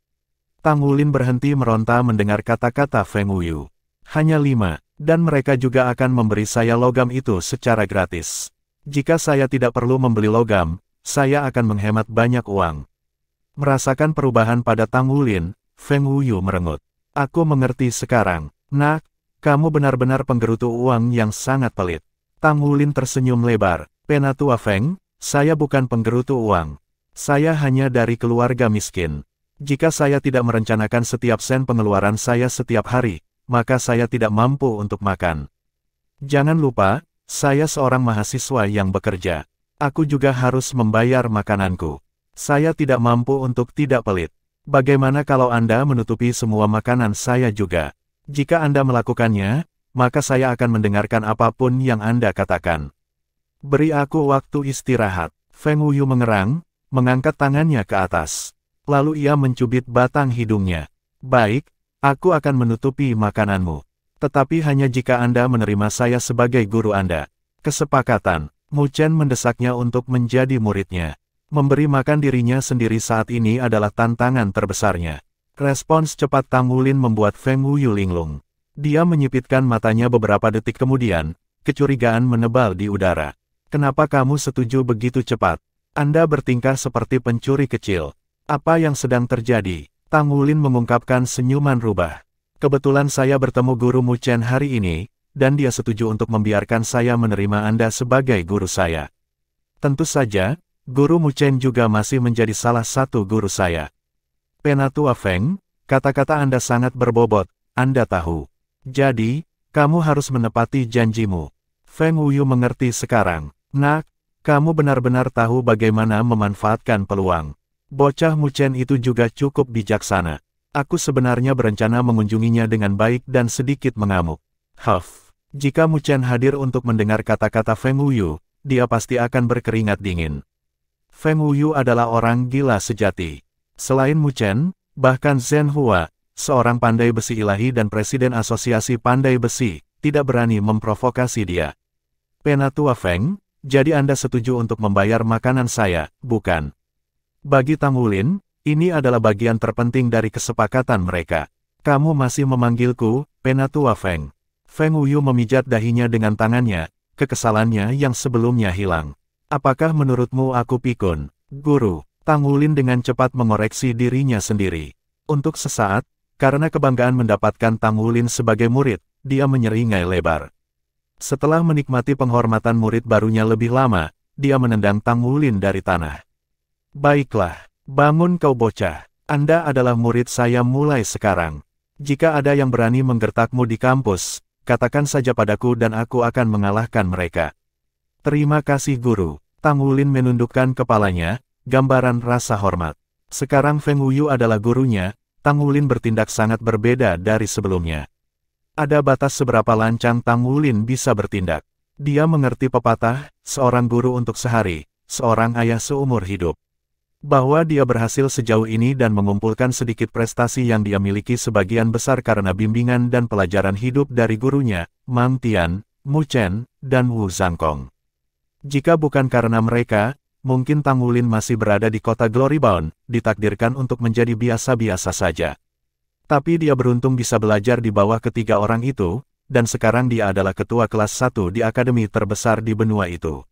Tang Wulin berhenti meronta mendengar kata-kata Feng Wuyu. Hanya 5. Dan mereka juga akan memberi saya logam itu secara gratis. Jika saya tidak perlu membeli logam, saya akan menghemat banyak uang. Merasakan perubahan pada Tang Wulin, Feng Wuyu merengut. Aku mengerti sekarang, nak, kamu benar-benar penggerutu uang yang sangat pelit. Tang Wulin tersenyum lebar. Penatua Feng, saya bukan penggerutu uang. Saya hanya dari keluarga miskin. Jika saya tidak merencanakan setiap sen pengeluaran saya setiap hari, maka saya tidak mampu untuk makan. Jangan lupa, saya seorang mahasiswa yang bekerja. Aku juga harus membayar makananku. Saya tidak mampu untuk tidak pelit. Bagaimana kalau Anda menutupi semua makanan saya juga? Jika Anda melakukannya, maka saya akan mendengarkan apapun yang Anda katakan. Beri aku waktu istirahat. Feng Wuyu mengerang, mengangkat tangannya ke atas. Lalu ia mencubit batang hidungnya. Baik. Aku akan menutupi makananmu. Tetapi hanya jika Anda menerima saya sebagai guru Anda. Kesepakatan. Mu Chen mendesaknya untuk menjadi muridnya. Memberi makan dirinya sendiri saat ini adalah tantangan terbesarnya. Respons cepat Tang Wulin membuat Feng Wuyu linglung. Dia menyipitkan matanya beberapa detik kemudian, kecurigaan menebal di udara. Kenapa kamu setuju begitu cepat? Anda bertingkah seperti pencuri kecil. Apa yang sedang terjadi? Tang Wulin mengungkapkan senyuman rubah. Kebetulan saya bertemu guru Mu Chen hari ini, dan dia setuju untuk membiarkan saya menerima Anda sebagai guru saya. Tentu saja, guru Mu Chen juga masih menjadi salah satu guru saya. Penatua Feng, kata-kata Anda sangat berbobot, Anda tahu. Jadi, kamu harus menepati janjimu. Feng Wuyu mengerti sekarang. Nak, kamu benar-benar tahu bagaimana memanfaatkan peluang. Bocah Mu Chen itu juga cukup bijaksana. Aku sebenarnya berencana mengunjunginya dengan baik dan sedikit mengamuk. Jika Mu Chen hadir untuk mendengar kata-kata Feng Wuyu, dia pasti akan berkeringat dingin. Feng Wuyu adalah orang gila sejati. Selain Mu Chen, bahkan Zhen Hua, seorang pandai besi ilahi dan presiden asosiasi pandai besi, tidak berani memprovokasi dia. Penatua Feng, jadi Anda setuju untuk membayar makanan saya, bukan? Bagi Tang Wulin, ini adalah bagian terpenting dari kesepakatan mereka. Kamu masih memanggilku, Penatua Feng. Feng Wuyu memijat dahinya dengan tangannya, kekesalannya yang sebelumnya hilang. Apakah menurutmu aku pikun, guru? Tang Wulin dengan cepat mengoreksi dirinya sendiri. Untuk sesaat, karena kebanggaan mendapatkan Tang Wulin sebagai murid, dia menyeringai lebar. Setelah menikmati penghormatan murid barunya lebih lama, dia menendang Tang Wulin dari tanah. Baiklah, bangun kau bocah. Anda adalah murid saya mulai sekarang. Jika ada yang berani menggertakmu di kampus, katakan saja padaku dan aku akan mengalahkan mereka. Terima kasih guru. Tang Wulin menundukkan kepalanya, gambaran rasa hormat. Sekarang Feng Wuyu adalah gurunya, Tang Wulin bertindak sangat berbeda dari sebelumnya. Ada batas seberapa lancang Tang Wulin bisa bertindak. Dia mengerti pepatah, seorang guru untuk sehari, seorang ayah seumur hidup. Bahwa dia berhasil sejauh ini dan mengumpulkan sedikit prestasi yang dia miliki sebagian besar karena bimbingan dan pelajaran hidup dari gurunya, Mang Tian, Mu Chen, dan Wu Zhangkong. Jika bukan karena mereka, mungkin Tang Wulin masih berada di kota Glorybound, ditakdirkan untuk menjadi biasa-biasa saja. Tapi dia beruntung bisa belajar di bawah ketiga orang itu, dan sekarang dia adalah ketua kelas 1 di akademi terbesar di benua itu.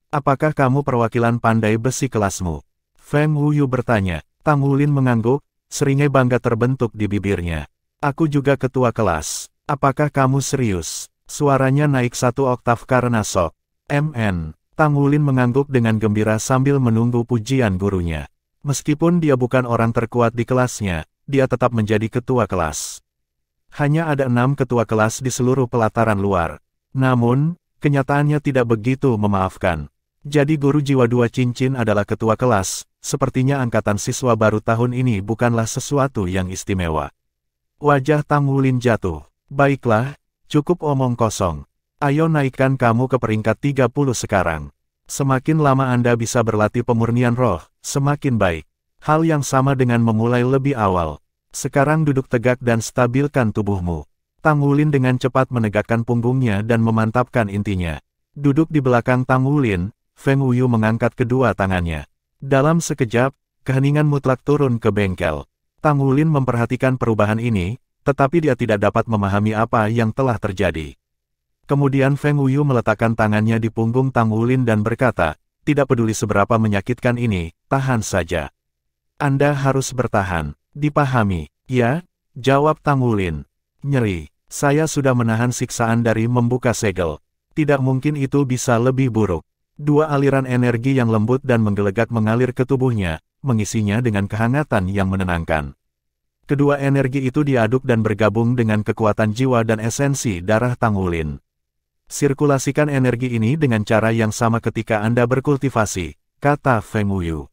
Apakah kamu perwakilan pandai besi kelasmu? Feng Wuyu bertanya. Tang Wulin mengangguk, seringai bangga terbentuk di bibirnya. Aku juga ketua kelas. Apakah kamu serius? Suaranya naik 1 oktav karena sok. MN. Tang Wulin mengangguk dengan gembira sambil menunggu pujian gurunya. Meskipun dia bukan orang terkuat di kelasnya, dia tetap menjadi ketua kelas. Hanya ada 6 ketua kelas di seluruh pelataran luar. Namun, kenyataannya tidak begitu memaafkan. Jadi guru jiwa 2 cincin adalah ketua kelas, sepertinya angkatan siswa baru tahun ini bukanlah sesuatu yang istimewa. Wajah Tang Wulin jatuh. Baiklah, cukup omong kosong. Ayo naikkan kamu ke peringkat 30 sekarang. Semakin lama Anda bisa berlatih pemurnian roh, semakin baik. Hal yang sama dengan memulai lebih awal. Sekarang duduk tegak dan stabilkan tubuhmu. Tang Wulin dengan cepat menegakkan punggungnya dan memantapkan intinya. Duduk di belakang Tang Wulin, Feng Wuyu mengangkat kedua tangannya. Dalam sekejap, keheningan mutlak turun ke bengkel. Tang Wulin memperhatikan perubahan ini, tetapi dia tidak dapat memahami apa yang telah terjadi. Kemudian Feng Wuyu meletakkan tangannya di punggung Tang Wulin dan berkata, tidak peduli seberapa menyakitkan ini, tahan saja. Anda harus bertahan. Dipahami, ya? Jawab Tang Wulin. Nyeri. Saya sudah menahan siksaan dari membuka segel. Tidak mungkin itu bisa lebih buruk. 2 aliran energi yang lembut dan menggelegak mengalir ke tubuhnya, mengisinya dengan kehangatan yang menenangkan. Kedua energi itu diaduk dan bergabung dengan kekuatan jiwa dan esensi darah Tang Wulin. Sirkulasikan energi ini dengan cara yang sama ketika Anda berkultivasi, kata Feng Wuyu.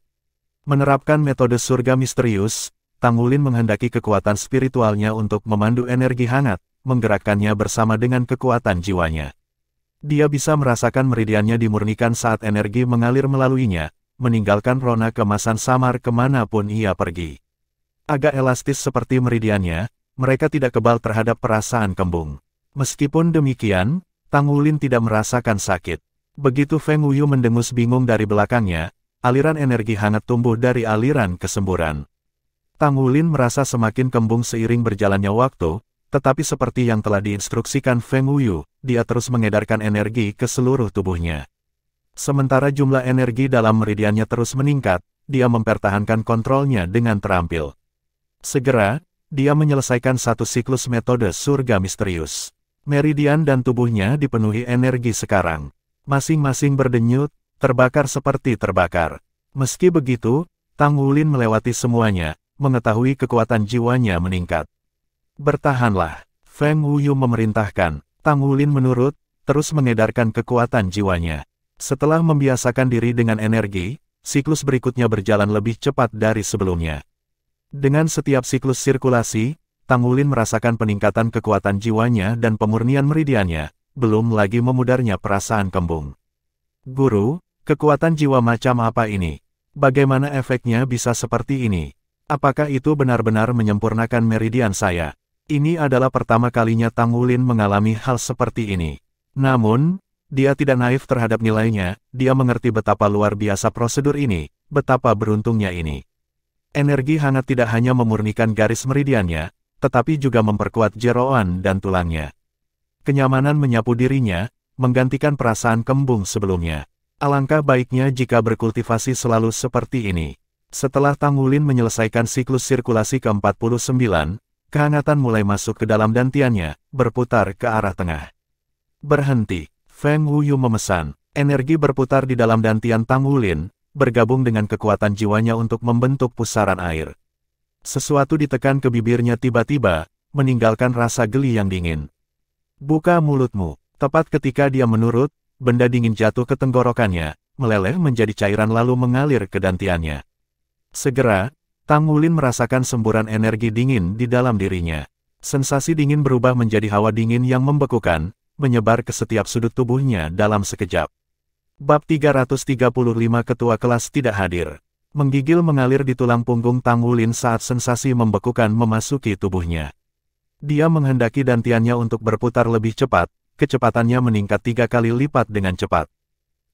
Menerapkan metode surga misterius, Tang Wulin menghendaki kekuatan spiritualnya untuk memandu energi hangat, menggerakkannya bersama dengan kekuatan jiwanya. Dia bisa merasakan meridiannya dimurnikan saat energi mengalir melaluinya, meninggalkan rona kemasan samar kemanapun ia pergi. Agak elastis seperti meridiannya, mereka tidak kebal terhadap perasaan kembung. Meskipun demikian, Tang Wulin tidak merasakan sakit. Begitu Feng Wuyu mendengus bingung dari belakangnya, aliran energi hangat tumbuh dari aliran kesemburan. Tang Wulin merasa semakin kembung seiring berjalannya waktu, tetapi seperti yang telah diinstruksikan Feng Wuyu, dia terus mengedarkan energi ke seluruh tubuhnya. Sementara jumlah energi dalam meridiannya terus meningkat, dia mempertahankan kontrolnya dengan terampil. Segera, dia menyelesaikan satu siklus metode surga misterius. Meridian dan tubuhnya dipenuhi energi sekarang. Masing-masing berdenyut, terbakar seperti terbakar. Meski begitu, Tang Wulin melewati semuanya, mengetahui kekuatan jiwanya meningkat. Bertahanlah, Feng Wuyu memerintahkan. Tang Wulin menurut, terus mengedarkan kekuatan jiwanya. Setelah membiasakan diri dengan energi, siklus berikutnya berjalan lebih cepat dari sebelumnya. Dengan setiap siklus sirkulasi, Tang Wulin merasakan peningkatan kekuatan jiwanya dan pemurnian meridiannya, belum lagi memudarnya perasaan kembung. Guru, kekuatan jiwa macam apa ini? Bagaimana efeknya bisa seperti ini? Apakah itu benar-benar menyempurnakan meridian saya? Ini adalah pertama kalinya Tang Wulin mengalami hal seperti ini. Namun, dia tidak naif terhadap nilainya, dia mengerti betapa luar biasa prosedur ini, betapa beruntungnya ini. Energi hangat tidak hanya memurnikan garis meridiannya, tetapi juga memperkuat jeroan dan tulangnya. Kenyamanan menyapu dirinya, menggantikan perasaan kembung sebelumnya. Alangkah baiknya jika berkultivasi selalu seperti ini. Setelah Tang Wulin menyelesaikan siklus sirkulasi ke-49, kehangatan mulai masuk ke dalam dantiannya, berputar ke arah tengah. Berhenti, Feng Wuyu memesan. Energi berputar di dalam dantian Tang Wulin, bergabung dengan kekuatan jiwanya untuk membentuk pusaran air. Sesuatu ditekan ke bibirnya tiba-tiba, meninggalkan rasa geli yang dingin. Buka mulutmu. Tepat ketika dia menurut, benda dingin jatuh ke tenggorokannya, meleleh menjadi cairan lalu mengalir ke dantiannya. Segera, Tang Wulin merasakan semburan energi dingin di dalam dirinya. Sensasi dingin berubah menjadi hawa dingin yang membekukan, menyebar ke setiap sudut tubuhnya dalam sekejap. Bab 335 Ketua Kelas tidak hadir. Menggigil mengalir di tulang punggung Tang Wulin saat sensasi membekukan memasuki tubuhnya. Dia menghendaki dantiannya untuk berputar lebih cepat, kecepatannya meningkat 3 kali lipat dengan cepat.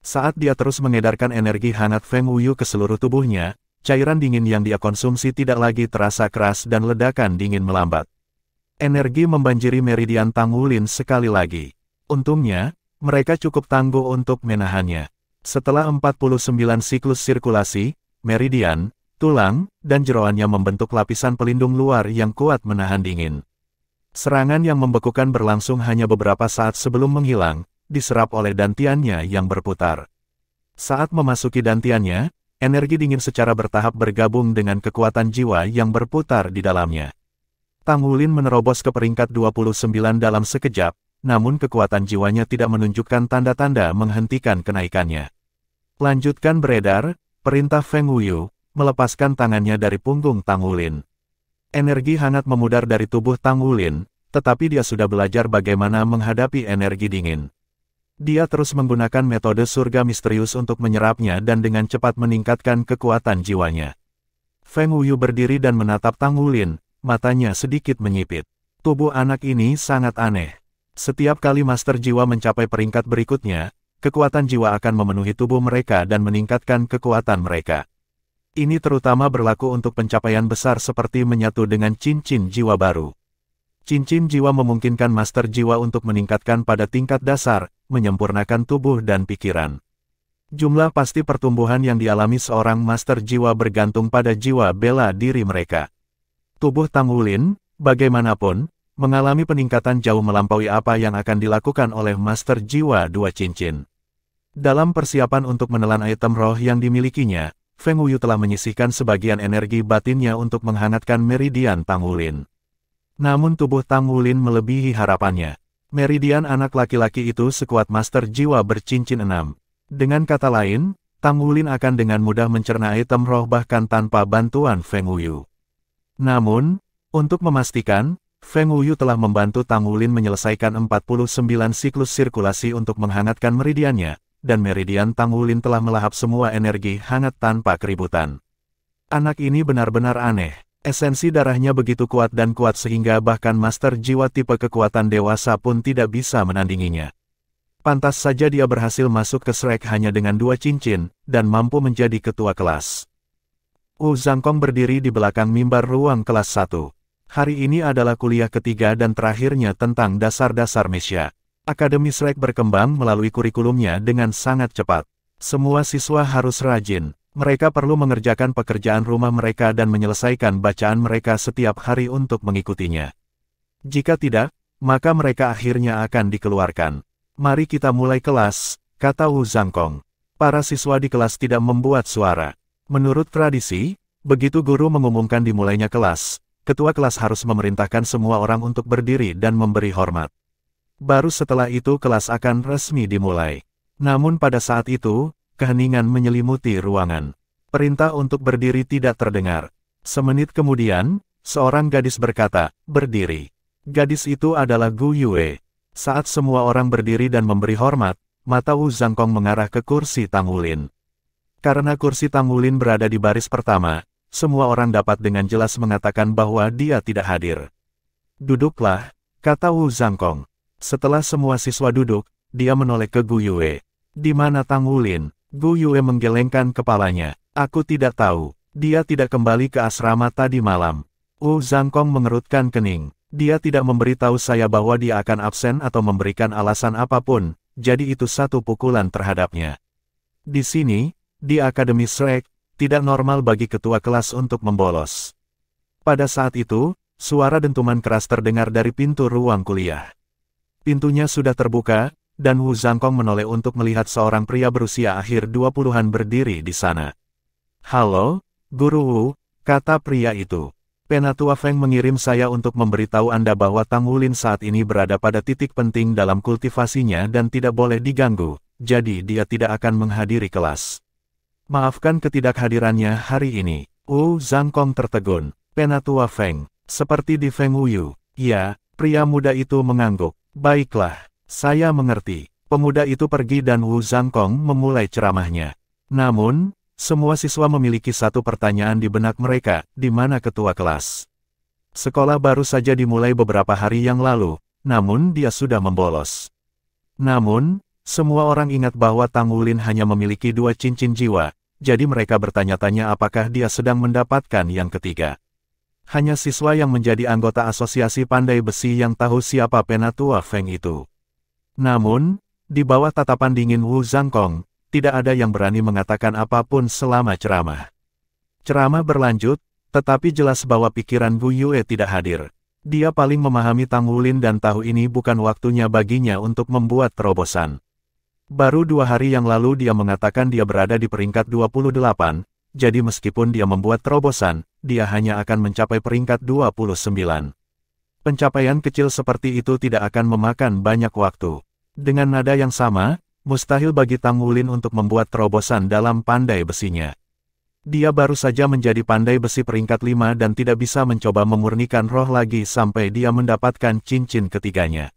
Saat dia terus mengedarkan energi hangat Feng Wuyu ke seluruh tubuhnya, cairan dingin yang dia konsumsi tidak lagi terasa keras dan ledakan dingin melambat. Energi membanjiri meridian Tang Wulin sekali lagi. Untungnya, mereka cukup tangguh untuk menahannya. Setelah 49 siklus sirkulasi, meridian, tulang, dan jeroannya membentuk lapisan pelindung luar yang kuat menahan dingin. Serangan yang membekukan berlangsung hanya beberapa saat sebelum menghilang, diserap oleh dantiannya yang berputar. Saat memasuki dantiannya, energi dingin secara bertahap bergabung dengan kekuatan jiwa yang berputar di dalamnya. Tang Wulin menerobos ke peringkat 29 dalam sekejap, namun kekuatan jiwanya tidak menunjukkan tanda-tanda menghentikan kenaikannya. Lanjutkan beredar, perintah Feng Wuyu, melepaskan tangannya dari punggung Tang Wulin. Energi hangat memudar dari tubuh Tang Wulin, tetapi dia sudah belajar bagaimana menghadapi energi dingin. Dia terus menggunakan metode surga misterius untuk menyerapnya dan dengan cepat meningkatkan kekuatan jiwanya. Feng Wuyu berdiri dan menatap Tang Wulin, matanya sedikit menyipit. Tubuh anak ini sangat aneh. Setiap kali Master Jiwa mencapai peringkat berikutnya, kekuatan jiwa akan memenuhi tubuh mereka dan meningkatkan kekuatan mereka. Ini terutama berlaku untuk pencapaian besar seperti menyatu dengan cincin jiwa baru. Cincin jiwa memungkinkan Master Jiwa untuk meningkatkan pada tingkat dasar, menyempurnakan tubuh dan pikiran. Jumlah pasti pertumbuhan yang dialami seorang Master Jiwa bergantung pada jiwa bela diri mereka. Tubuh Tang Wulin, bagaimanapun, mengalami peningkatan jauh melampaui apa yang akan dilakukan oleh Master Jiwa Dua Cincin. Dalam persiapan untuk menelan item roh yang dimilikinya, Feng Wuyu telah menyisihkan sebagian energi batinnya untuk menghangatkan meridian Tang Wulin. Namun tubuh Tang Wulin melebihi harapannya. Meridian anak laki-laki itu sekuat Master Jiwa bercincin 6. Dengan kata lain, Tang Wulin akan dengan mudah mencerna item roh bahkan tanpa bantuan Feng Wuyu. Namun, untuk memastikan, Feng Wuyu telah membantu Tang Wulin menyelesaikan 49 siklus sirkulasi untuk menghangatkan meridiannya, dan meridian Tang Wulin telah melahap semua energi hangat tanpa keributan. Anak ini benar-benar aneh. Esensi darahnya begitu kuat dan kuat sehingga bahkan Master Jiwa tipe kekuatan dewasa pun tidak bisa menandinginya. Pantas saja dia berhasil masuk ke Shrek hanya dengan 2 cincin, dan mampu menjadi ketua kelas. Wu Zhangkong berdiri di belakang mimbar ruang kelas 1. Hari ini adalah kuliah ketiga dan terakhirnya tentang dasar-dasar Mesya. Akademi Shrek berkembang melalui kurikulumnya dengan sangat cepat. Semua siswa harus rajin. Mereka perlu mengerjakan pekerjaan rumah mereka dan menyelesaikan bacaan mereka setiap hari untuk mengikutinya. Jika tidak, maka mereka akhirnya akan dikeluarkan. Mari kita mulai kelas, kata Wu Zhangkong. Para siswa di kelas tidak membuat suara. Menurut tradisi, begitu guru mengumumkan dimulainya kelas, ketua kelas harus memerintahkan semua orang untuk berdiri dan memberi hormat. Baru setelah itu kelas akan resmi dimulai. Namun pada saat itu, keheningan menyelimuti ruangan. Perintah untuk berdiri tidak terdengar. Semenit kemudian, seorang gadis berkata, "Berdiri." Gadis itu adalah Gu Yue. Saat semua orang berdiri dan memberi hormat, mata Wu Zhangkong mengarah ke kursi Tang Wulin. Karena kursi Tang Wulin berada di baris pertama, semua orang dapat dengan jelas mengatakan bahwa dia tidak hadir. "Duduklah," kata Wu Zhangkong. Setelah semua siswa duduk, dia menoleh ke Gu Yue. "Di mana Tang Wulin?" Gu Yue menggelengkan kepalanya. "Aku tidak tahu. Dia tidak kembali ke asrama tadi malam." Wu Zhangkong mengerutkan kening. Dia tidak memberitahu saya bahwa dia akan absen atau memberikan alasan apapun, jadi itu satu pukulan terhadapnya. Di sini, di Akademi Shrek, tidak normal bagi ketua kelas untuk membolos. Pada saat itu, suara dentuman keras terdengar dari pintu ruang kuliah. Pintunya sudah terbuka, dan Wu Zhangkong menoleh untuk melihat seorang pria berusia akhir 20-an berdiri di sana. "Halo, Guru Wu," kata pria itu. "Penatua Feng mengirim saya untuk memberitahu Anda bahwa Tang Wulin saat ini berada pada titik penting dalam kultivasinya dan tidak boleh diganggu, jadi dia tidak akan menghadiri kelas. Maafkan ketidakhadirannya hari ini." Wu Zhangkong tertegun. Penatua Feng. Seperti di Feng Wuyu. Ya, pria muda itu mengangguk. Baiklah, saya mengerti. Pemuda itu pergi dan Wu Zhangkong memulai ceramahnya. Namun, semua siswa memiliki satu pertanyaan di benak mereka, di mana ketua kelas. Sekolah baru saja dimulai beberapa hari yang lalu, namun dia sudah membolos. Namun, semua orang ingat bahwa Tang Wulin hanya memiliki 2 cincin jiwa, jadi mereka bertanya-tanya apakah dia sedang mendapatkan yang ketiga. Hanya siswa yang menjadi anggota asosiasi pandai besi yang tahu siapa Penatua Feng itu. Namun, di bawah tatapan dingin Wu Zhangkong, tidak ada yang berani mengatakan apapun selama ceramah. Ceramah berlanjut, tetapi jelas bahwa pikiran Gu Yue tidak hadir. Dia paling memahami Tang Wulin dan tahu ini bukan waktunya baginya untuk membuat terobosan. Baru 2 hari yang lalu dia mengatakan dia berada di peringkat 28, jadi meskipun dia membuat terobosan, dia hanya akan mencapai peringkat 29. Pencapaian kecil seperti itu tidak akan memakan banyak waktu. Dengan nada yang sama, mustahil bagi Tang Wulin untuk membuat terobosan dalam pandai besinya. Dia baru saja menjadi pandai besi peringkat 5 dan tidak bisa mencoba memurnikan roh lagi sampai dia mendapatkan cincin ketiganya.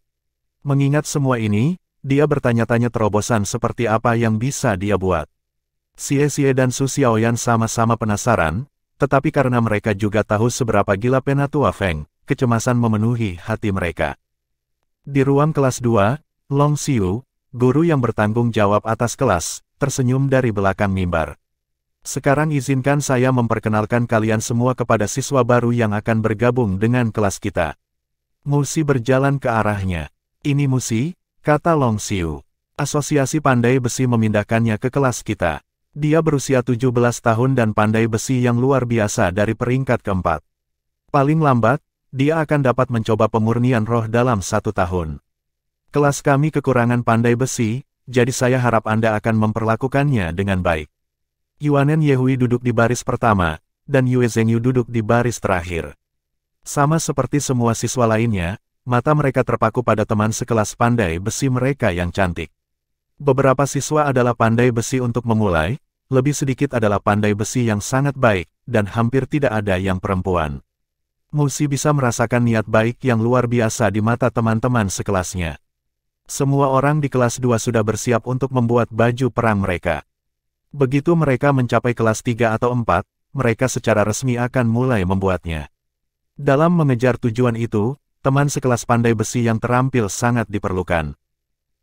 Mengingat semua ini, dia bertanya-tanya terobosan seperti apa yang bisa dia buat. Xie Xie dan Su Xiaoyan sama-sama penasaran, tetapi karena mereka juga tahu seberapa gila Penatua Feng, kecemasan memenuhi hati mereka. Di ruang kelas 2, Long Xiu, guru yang bertanggung jawab atas kelas, tersenyum dari belakang mimbar. Sekarang izinkan saya memperkenalkan kalian semua kepada siswa baru yang akan bergabung dengan kelas kita. Musi berjalan ke arahnya. Ini Musi, kata Long Xiu. Asosiasi pandai besi memindahkannya ke kelas kita. Dia berusia 17 tahun dan pandai besi yang luar biasa dari peringkat keempat. Paling lambat, dia akan dapat mencoba pemurnian roh dalam 1 tahun. Kelas kami kekurangan pandai besi, jadi saya harap Anda akan memperlakukannya dengan baik. Yuanen Yehui duduk di baris pertama, dan Yue Zhengyu duduk di baris terakhir. Sama seperti semua siswa lainnya, mata mereka terpaku pada teman sekelas pandai besi mereka yang cantik. Beberapa siswa adalah pandai besi untuk memulai, lebih sedikit adalah pandai besi yang sangat baik, dan hampir tidak ada yang perempuan. Musi bisa merasakan niat baik yang luar biasa di mata teman-teman sekelasnya. Semua orang di kelas 2 sudah bersiap untuk membuat baju perang mereka. Begitu mereka mencapai kelas 3 atau 4, mereka secara resmi akan mulai membuatnya. Dalam mengejar tujuan itu, teman sekelas pandai besi yang terampil sangat diperlukan.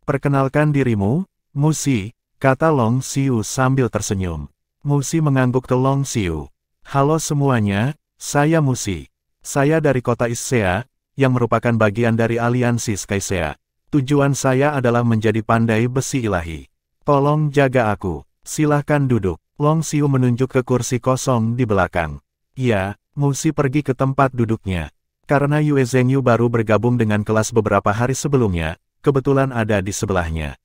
Perkenalkan dirimu, Musi, kata Long Xiu sambil tersenyum. Musi mengangguk ke Long Xiu. Halo semuanya, saya Musi. Saya dari kota Issea, yang merupakan bagian dari aliansi Skycea. Tujuan saya adalah menjadi pandai besi ilahi. Tolong jaga aku. Silahkan duduk. Long Xiu menunjuk ke kursi kosong di belakang. Ya, Musi pergi ke tempat duduknya. Karena Yue Zhengyu baru bergabung dengan kelas beberapa hari sebelumnya, kebetulan ada di sebelahnya.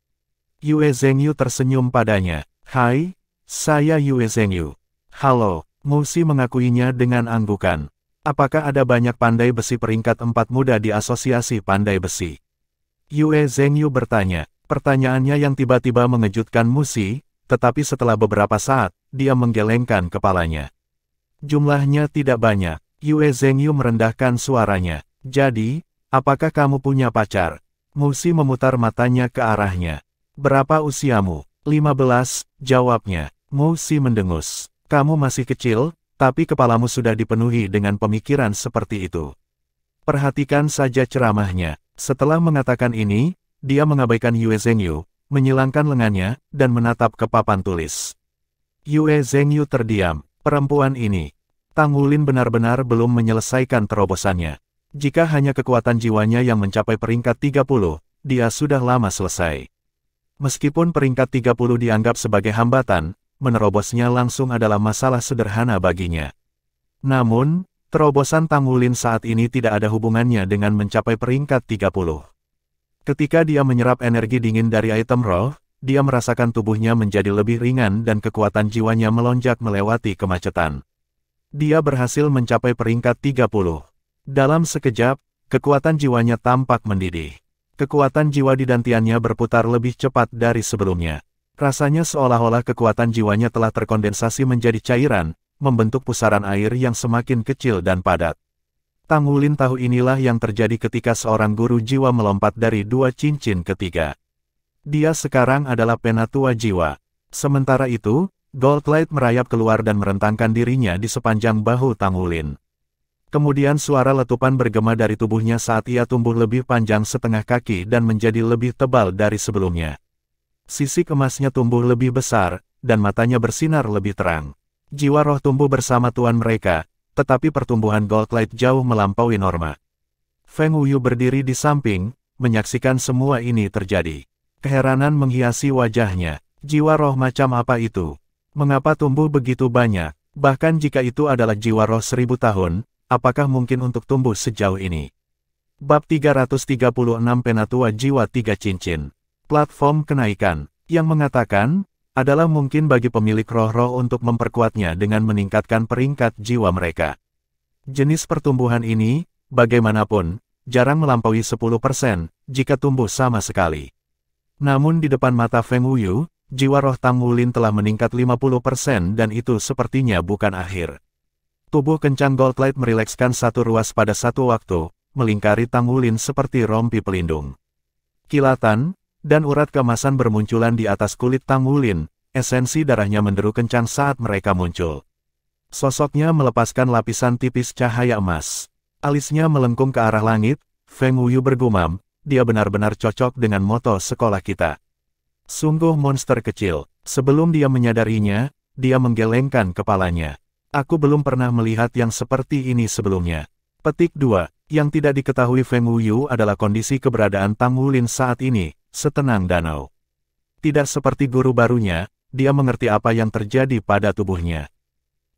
Yue Zhengyu tersenyum padanya. Hai, saya Yue Zhengyu. Halo, Musi mengakuinya dengan anggukan. Apakah ada banyak pandai besi peringkat 4 muda di asosiasi pandai besi? Yue Zhengyu bertanya. Pertanyaannya yang tiba-tiba mengejutkan Musi, tetapi setelah beberapa saat, dia menggelengkan kepalanya. Jumlahnya tidak banyak. Yue Zhengyu merendahkan suaranya. Jadi, apakah kamu punya pacar? Musi memutar matanya ke arahnya. Berapa usiamu? 15, jawabnya. Musi mendengus. Kamu masih kecil, tapi kepalamu sudah dipenuhi dengan pemikiran seperti itu. Perhatikan saja ceramahnya. Setelah mengatakan ini, dia mengabaikan Yue Zhengyu, menyilangkan lengannya, dan menatap ke papan tulis. Yue Zhengyu terdiam. Perempuan ini. Tang Wulin benar-benar belum menyelesaikan terobosannya. Jika hanya kekuatan jiwanya yang mencapai peringkat 30, dia sudah lama selesai. Meskipun peringkat 30 dianggap sebagai hambatan, menerobosnya langsung adalah masalah sederhana baginya. Namun, terobosan Tang Wulin saat ini tidak ada hubungannya dengan mencapai peringkat 30. Ketika dia menyerap energi dingin dari item roh, dia merasakan tubuhnya menjadi lebih ringan dan kekuatan jiwanya melonjak melewati kemacetan. Dia berhasil mencapai peringkat 30. Dalam sekejap, kekuatan jiwanya tampak mendidih. Kekuatan jiwa di dantiannya berputar lebih cepat dari sebelumnya. Rasanya seolah-olah kekuatan jiwanya telah terkondensasi menjadi cairan, membentuk pusaran air yang semakin kecil dan padat. Tang Wulin tahu inilah yang terjadi ketika seorang guru jiwa melompat dari 2 cincin ke 3. Dia sekarang adalah penatua jiwa. Sementara itu, Gold Light merayap keluar dan merentangkan dirinya di sepanjang bahu Tang Wulin. Kemudian suara letupan bergema dari tubuhnya saat ia tumbuh lebih panjang setengah kaki dan menjadi lebih tebal dari sebelumnya. Sisik emasnya tumbuh lebih besar, dan matanya bersinar lebih terang. Jiwa roh tumbuh bersama tuan mereka, tetapi pertumbuhan Gold Light jauh melampaui norma. Feng Wuyu berdiri di samping, menyaksikan semua ini terjadi. Keheranan menghiasi wajahnya. Jiwa roh macam apa itu? Mengapa tumbuh begitu banyak? Bahkan jika itu adalah jiwa roh 1000 tahun, apakah mungkin untuk tumbuh sejauh ini? Bab 336 Penatua Jiwa 3 Cincin. Platform kenaikan, yang mengatakan, adalah mungkin bagi pemilik roh-roh untuk memperkuatnya dengan meningkatkan peringkat jiwa mereka. Jenis pertumbuhan ini, bagaimanapun, jarang melampaui 10% jika tumbuh sama sekali. Namun di depan mata Feng Wuyu, jiwa roh Tang Wulin telah meningkat 50% dan itu sepertinya bukan akhir. Tubuh kencang Gold Light merilekskan satu ruas pada satu waktu, melingkari Tang Wulin seperti rompi pelindung. Kilatan dan urat keemasan bermunculan di atas kulit Tang Wulin, esensi darahnya menderu kencang saat mereka muncul. Sosoknya melepaskan lapisan tipis cahaya emas. Alisnya melengkung ke arah langit, Feng Wuyu bergumam, dia benar-benar cocok dengan moto sekolah kita. Sungguh monster kecil. Sebelum dia menyadarinya, dia menggelengkan kepalanya. Aku belum pernah melihat yang seperti ini sebelumnya. Petik 2. Yang tidak diketahui Feng Wuyu adalah kondisi keberadaan Tang Wulin saat ini, setenang danau. Tidak seperti guru barunya, dia mengerti apa yang terjadi pada tubuhnya.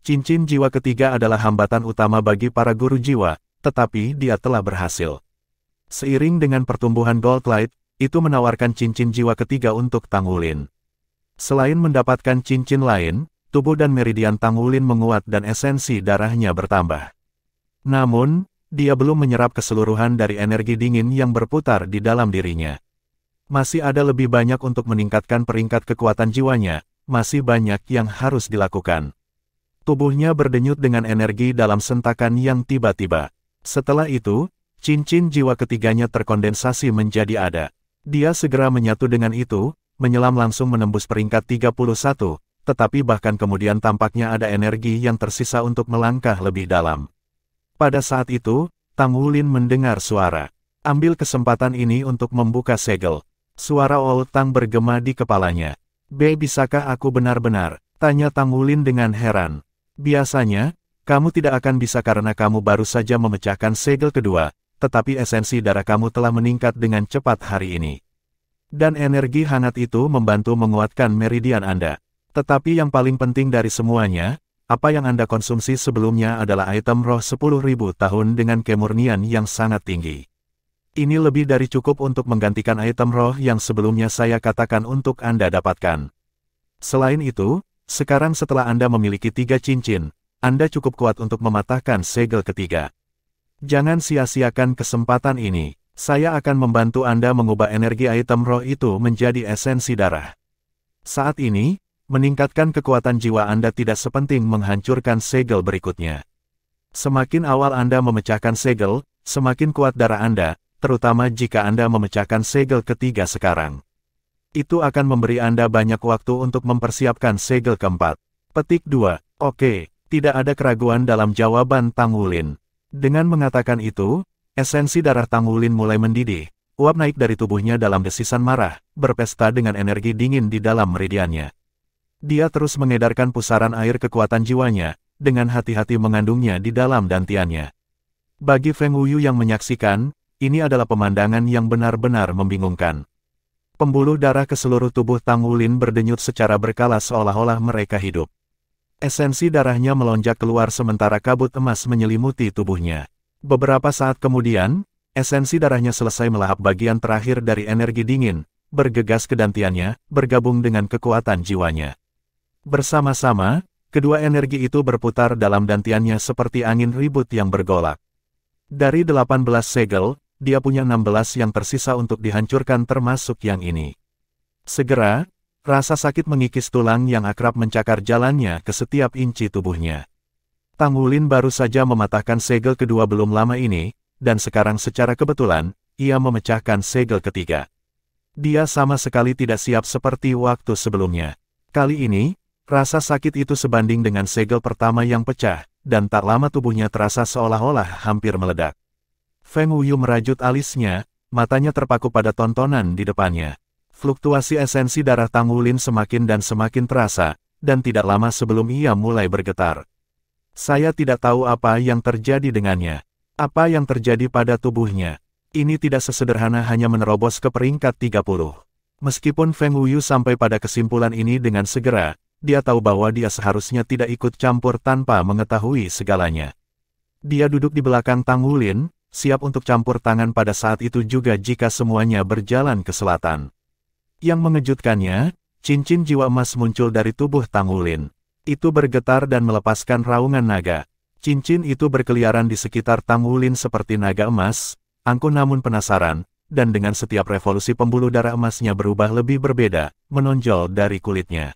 Cincin jiwa ketiga adalah hambatan utama bagi para guru jiwa, tetapi dia telah berhasil. Seiring dengan pertumbuhan Gold Light, itu menawarkan cincin jiwa ketiga untuk Tang Wulin. Selain mendapatkan cincin lain, tubuh dan meridian Tang Wulin menguat dan esensi darahnya bertambah. Namun, dia belum menyerap keseluruhan dari energi dingin yang berputar di dalam dirinya. Masih ada lebih banyak untuk meningkatkan peringkat kekuatan jiwanya, masih banyak yang harus dilakukan. Tubuhnya berdenyut dengan energi dalam sentakan yang tiba-tiba. Setelah itu, cincin jiwa ketiganya terkondensasi menjadi ada. Dia segera menyatu dengan itu, menyelam langsung menembus peringkat 31, tetapi bahkan kemudian tampaknya ada energi yang tersisa untuk melangkah lebih dalam. Pada saat itu, Tang Wulin mendengar suara. Ambil kesempatan ini untuk membuka segel. Suara Old Tang bergema di kepalanya. Bisakah aku benar-benar? Tanya Tang Wulin dengan heran. Biasanya, kamu tidak akan bisa karena kamu baru saja memecahkan segel kedua, tetapi esensi darah kamu telah meningkat dengan cepat hari ini. Dan energi hangat itu membantu menguatkan meridian Anda. Tetapi yang paling penting dari semuanya, apa yang Anda konsumsi sebelumnya adalah item roh 10.000 tahun dengan kemurnian yang sangat tinggi. Ini lebih dari cukup untuk menggantikan item roh yang sebelumnya saya katakan untuk Anda dapatkan. Selain itu, sekarang setelah Anda memiliki 3 cincin, Anda cukup kuat untuk mematahkan segel ketiga. Jangan sia-siakan kesempatan ini. Saya akan membantu Anda mengubah energi item roh itu menjadi esensi darah. Saat ini, meningkatkan kekuatan jiwa Anda tidak sepenting menghancurkan segel berikutnya. Semakin awal Anda memecahkan segel, semakin kuat darah Anda, terutama jika Anda memecahkan segel ketiga sekarang. Itu akan memberi Anda banyak waktu untuk mempersiapkan segel keempat. Petik 2. Oke, tidak ada keraguan dalam jawaban Tang Wulin. Dengan mengatakan itu, esensi darah Tang Wulin mulai mendidih, uap naik dari tubuhnya dalam desisan marah, berpesta dengan energi dingin di dalam meridiannya. Dia terus mengedarkan pusaran air kekuatan jiwanya, dengan hati-hati mengandungnya di dalam dantiannya. Bagi Feng Wuyu yang menyaksikan, ini adalah pemandangan yang benar-benar membingungkan. Pembuluh darah ke seluruh tubuh Tang Wulin berdenyut secara berkala seolah-olah mereka hidup. Esensi darahnya melonjak keluar sementara kabut emas menyelimuti tubuhnya. Beberapa saat kemudian, esensi darahnya selesai melahap bagian terakhir dari energi dingin, bergegas ke dantiannya, bergabung dengan kekuatan jiwanya. Bersama-sama, kedua energi itu berputar dalam dantiannya seperti angin ribut yang bergolak. Dari 18 segel, dia punya 16 yang tersisa untuk dihancurkan termasuk yang ini. Segera, rasa sakit mengikis tulang yang akrab mencakar jalannya ke setiap inci tubuhnya. Tang Wulin baru saja mematahkan segel kedua belum lama ini, dan sekarang secara kebetulan, ia memecahkan segel ketiga. Dia sama sekali tidak siap seperti waktu sebelumnya. Kali ini, rasa sakit itu sebanding dengan segel pertama yang pecah, dan tak lama tubuhnya terasa seolah-olah hampir meledak. Feng Wuyu merajut alisnya, matanya terpaku pada tontonan di depannya. Fluktuasi esensi darah Tang Wulin semakin dan semakin terasa, dan tidak lama sebelum ia mulai bergetar. Saya tidak tahu apa yang terjadi dengannya. Apa yang terjadi pada tubuhnya. Ini tidak sesederhana hanya menerobos ke peringkat 30. Meskipun Feng Wuyu sampai pada kesimpulan ini dengan segera, dia tahu bahwa dia seharusnya tidak ikut campur tanpa mengetahui segalanya. Dia duduk di belakang Tang Wulin, siap untuk campur tangan pada saat itu juga jika semuanya berjalan ke selatan. Yang mengejutkannya, cincin jiwa emas muncul dari tubuh Tang Wulin. Itu bergetar dan melepaskan raungan naga. Cincin itu berkeliaran di sekitar Tang Wulin seperti naga emas, angkuh namun penasaran, dan dengan setiap revolusi pembuluh darah emasnya berubah lebih berbeda, menonjol dari kulitnya.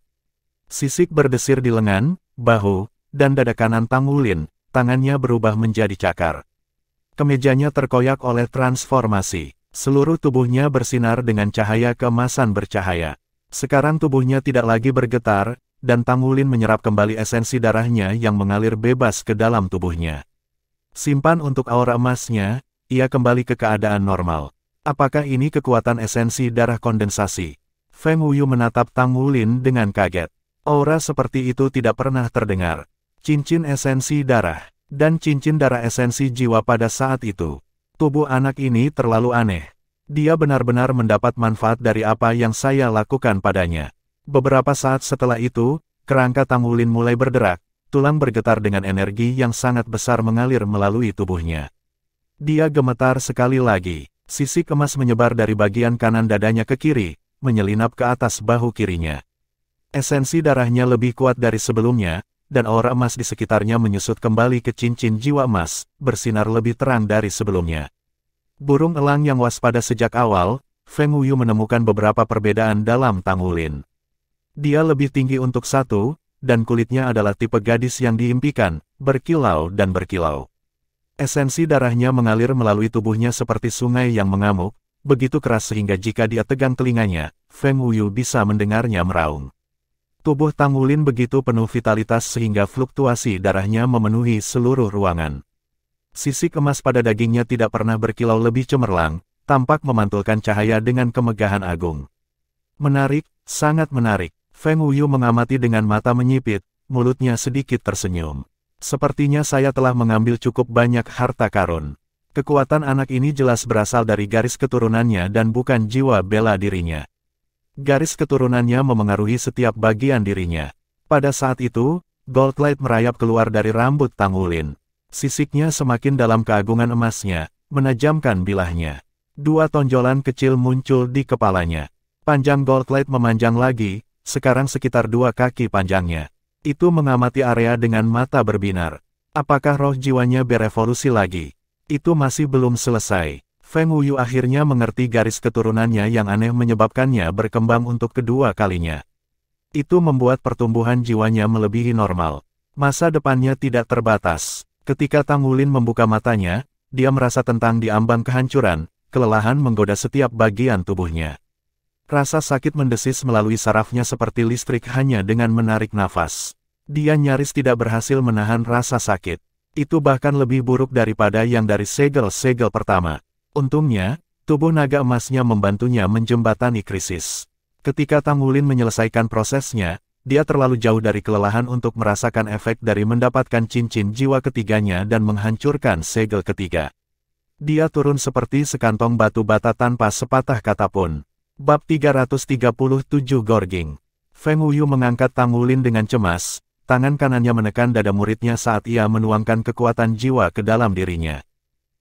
Sisik berdesir di lengan, bahu, dan dada kanan Tang Wulin, tangannya berubah menjadi cakar. Kemejanya terkoyak oleh transformasi. Seluruh tubuhnya bersinar dengan cahaya keemasan bercahaya. Sekarang tubuhnya tidak lagi bergetar, dan Tang Wulin menyerap kembali esensi darahnya yang mengalir bebas ke dalam tubuhnya. Simpan untuk aura emasnya, ia kembali ke keadaan normal. Apakah ini kekuatan esensi darah kondensasi? Feng Wuyu menatap Tang Wulin dengan kaget. Aura seperti itu tidak pernah terdengar. Cincin esensi darah, dan cincin darah esensi jiwa pada saat itu. Tubuh anak ini terlalu aneh. Dia benar-benar mendapat manfaat dari apa yang saya lakukan padanya. Beberapa saat setelah itu, kerangka Tang Wulin mulai berderak, tulang bergetar dengan energi yang sangat besar mengalir melalui tubuhnya. Dia gemetar sekali lagi, sisik emas menyebar dari bagian kanan dadanya ke kiri, menyelinap ke atas bahu kirinya. Esensi darahnya lebih kuat dari sebelumnya, dan aura emas di sekitarnya menyusut kembali ke cincin jiwa emas, bersinar lebih terang dari sebelumnya. Burung elang yang waspada sejak awal, Feng Wuyu menemukan beberapa perbedaan dalam Tang Wulin. Dia lebih tinggi untuk satu, dan kulitnya adalah tipe gadis yang diimpikan, berkilau dan berkilau. Esensi darahnya mengalir melalui tubuhnya seperti sungai yang mengamuk, begitu keras sehingga jika dia tegang telinganya, Feng Wuyu bisa mendengarnya meraung. Tubuh Tang Wulin begitu penuh vitalitas sehingga fluktuasi darahnya memenuhi seluruh ruangan. Sisik emas pada dagingnya tidak pernah berkilau lebih cemerlang, tampak memantulkan cahaya dengan kemegahan agung. Menarik, sangat menarik. Feng Wuyu mengamati dengan mata menyipit, mulutnya sedikit tersenyum. Sepertinya saya telah mengambil cukup banyak harta karun. Kekuatan anak ini jelas berasal dari garis keturunannya dan bukan jiwa bela dirinya. Garis keturunannya memengaruhi setiap bagian dirinya. Pada saat itu, gold light merayap keluar dari rambut Tang Wulin. Sisiknya semakin dalam keagungan emasnya, menajamkan bilahnya. Dua tonjolan kecil muncul di kepalanya. Panjang gold light memanjang lagi, sekarang sekitar 2 kaki panjangnya. Itu mengamati area dengan mata berbinar. Apakah roh jiwanya berevolusi lagi? Itu masih belum selesai. Feng Wuyu akhirnya mengerti garis keturunannya yang aneh menyebabkannya berkembang untuk kedua kalinya. Itu membuat pertumbuhan jiwanya melebihi normal. Masa depannya tidak terbatas. Ketika Tang Wulin membuka matanya, dia merasa tentang di ambang kehancuran, kelelahan menggoda setiap bagian tubuhnya. Rasa sakit mendesis melalui sarafnya seperti listrik hanya dengan menarik nafas. Dia nyaris tidak berhasil menahan rasa sakit. Itu bahkan lebih buruk daripada yang dari segel-segel pertama. Untungnya, tubuh naga emasnya membantunya menjembatani krisis. Ketika Tang Wulin menyelesaikan prosesnya, dia terlalu jauh dari kelelahan untuk merasakan efek dari mendapatkan cincin jiwa ketiganya dan menghancurkan segel ketiga. Dia turun seperti sekantong batu bata tanpa sepatah kata pun. Bab 337 Gorging. Feng Wuyu mengangkat Tang Wulin dengan cemas, tangan kanannya menekan dada muridnya saat ia menuangkan kekuatan jiwa ke dalam dirinya.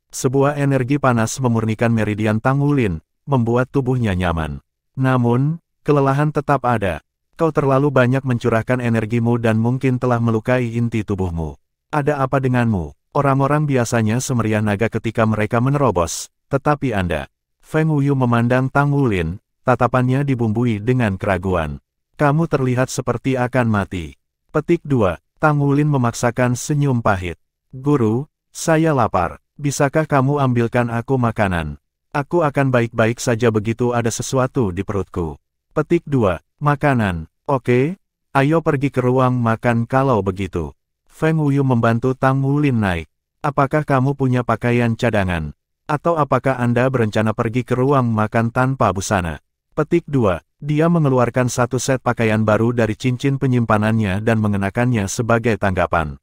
Sebuah energi panas memurnikan meridian Tang Wulin, membuat tubuhnya nyaman. Namun, kelelahan tetap ada. Kau terlalu banyak mencurahkan energimu dan mungkin telah melukai inti tubuhmu. Ada apa denganmu? Orang-orang biasanya semeriah naga ketika mereka menerobos, tetapi Anda. Feng Wuyu memandang Tang Wulin, tatapannya dibumbui dengan keraguan. Kamu terlihat seperti akan mati. Petik 2. Tang Wulin memaksakan senyum pahit. Guru, saya lapar. Bisakah kamu ambilkan aku makanan? Aku akan baik-baik saja begitu ada sesuatu di perutku. Petik 2. Makanan. Oke, ayo pergi ke ruang makan kalau begitu. Feng Wuyu membantu Tang Wulin naik. Apakah kamu punya pakaian cadangan? Atau apakah Anda berencana pergi ke ruang makan tanpa busana? Petik 2. Dia mengeluarkan satu set pakaian baru dari cincin penyimpanannya dan mengenakannya sebagai tanggapan.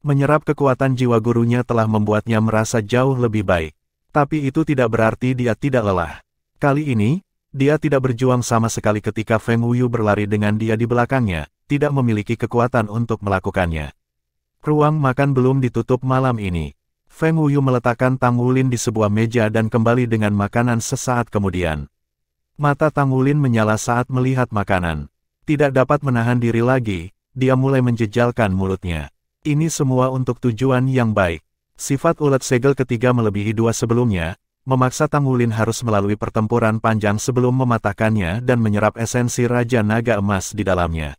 Menyerap kekuatan jiwa gurunya telah membuatnya merasa jauh lebih baik. Tapi itu tidak berarti dia tidak lelah. Kali ini, dia tidak berjuang sama sekali ketika Feng Wuyu berlari dengan dia di belakangnya, tidak memiliki kekuatan untuk melakukannya. Ruang makan belum ditutup malam ini. Feng Wuyu meletakkan Tang Wulin di sebuah meja dan kembali dengan makanan sesaat kemudian. Mata Tang Wulin menyala saat melihat makanan. Tidak dapat menahan diri lagi, dia mulai menjejalkan mulutnya. Ini semua untuk tujuan yang baik. Sifat ulet segel ketiga melebihi dua sebelumnya, memaksa Tang Wulin harus melalui pertempuran panjang sebelum mematahkannya dan menyerap esensi Raja Naga Emas di dalamnya.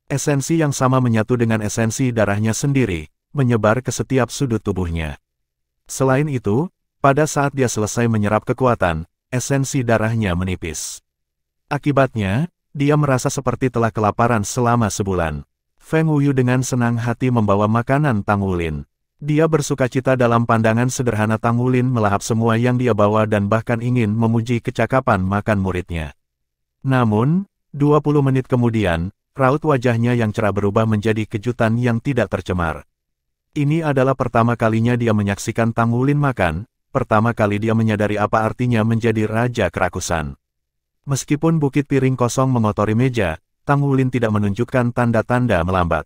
Esensi yang sama menyatu dengan esensi darahnya sendiri, menyebar ke setiap sudut tubuhnya. Selain itu, pada saat dia selesai menyerap kekuatan, esensi darahnya menipis. Akibatnya, dia merasa seperti telah kelaparan selama sebulan. Feng Wuyu dengan senang hati membawa makanan Tang Wulin. Dia bersukacita dalam pandangan sederhana Tang Wulin melahap semua yang dia bawa dan bahkan ingin memuji kecakapan makan muridnya. Namun, 20 menit kemudian, raut wajahnya yang cerah berubah menjadi kejutan yang tidak tercemar. Ini adalah pertama kalinya dia menyaksikan Tang Wulin makan. Pertama kali dia menyadari apa artinya menjadi raja kerakusan. Meskipun bukit piring kosong mengotori meja, Tang Wulin tidak menunjukkan tanda-tanda melambat.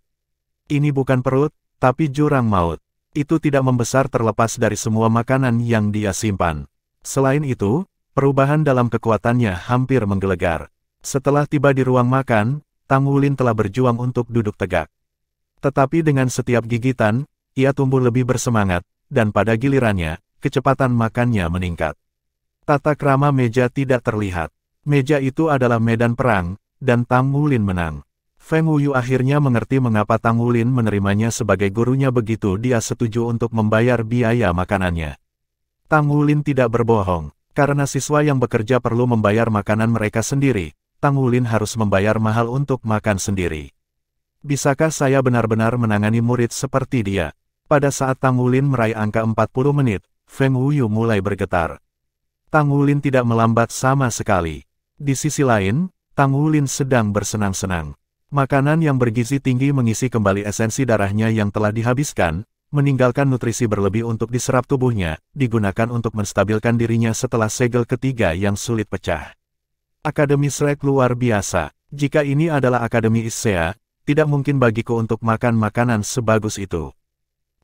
Ini bukan perut, tapi jurang maut. Itu tidak membesar terlepas dari semua makanan yang dia simpan. Selain itu, perubahan dalam kekuatannya hampir menggelegar. Setelah tiba di ruang makan, Tang Wulin telah berjuang untuk duduk tegak. Tetapi dengan setiap gigitan, ia tumbuh lebih bersemangat, dan pada gilirannya, kecepatan makannya meningkat. Tata krama meja tidak terlihat. Meja itu adalah medan perang, dan Tang Wulin menang. Feng Wuyu akhirnya mengerti mengapa Tang Wulin menerimanya sebagai gurunya begitu dia setuju untuk membayar biaya makanannya. Tang Wulin tidak berbohong. Karena siswa yang bekerja perlu membayar makanan mereka sendiri, Tang Wulin harus membayar mahal untuk makan sendiri. Bisakah saya benar-benar menangani murid seperti dia? Pada saat Tang Wulin meraih angka 40 menit, Feng Wuyu mulai bergetar. Tang Wulin tidak melambat sama sekali. Di sisi lain, Tang Wulin sedang bersenang-senang. Makanan yang bergizi tinggi mengisi kembali esensi darahnya yang telah dihabiskan, meninggalkan nutrisi berlebih untuk diserap tubuhnya, digunakan untuk menstabilkan dirinya setelah segel ketiga yang sulit pecah. Akademi Shrek luar biasa. Jika ini adalah Akademi Issea, tidak mungkin bagiku untuk makan makanan sebagus itu.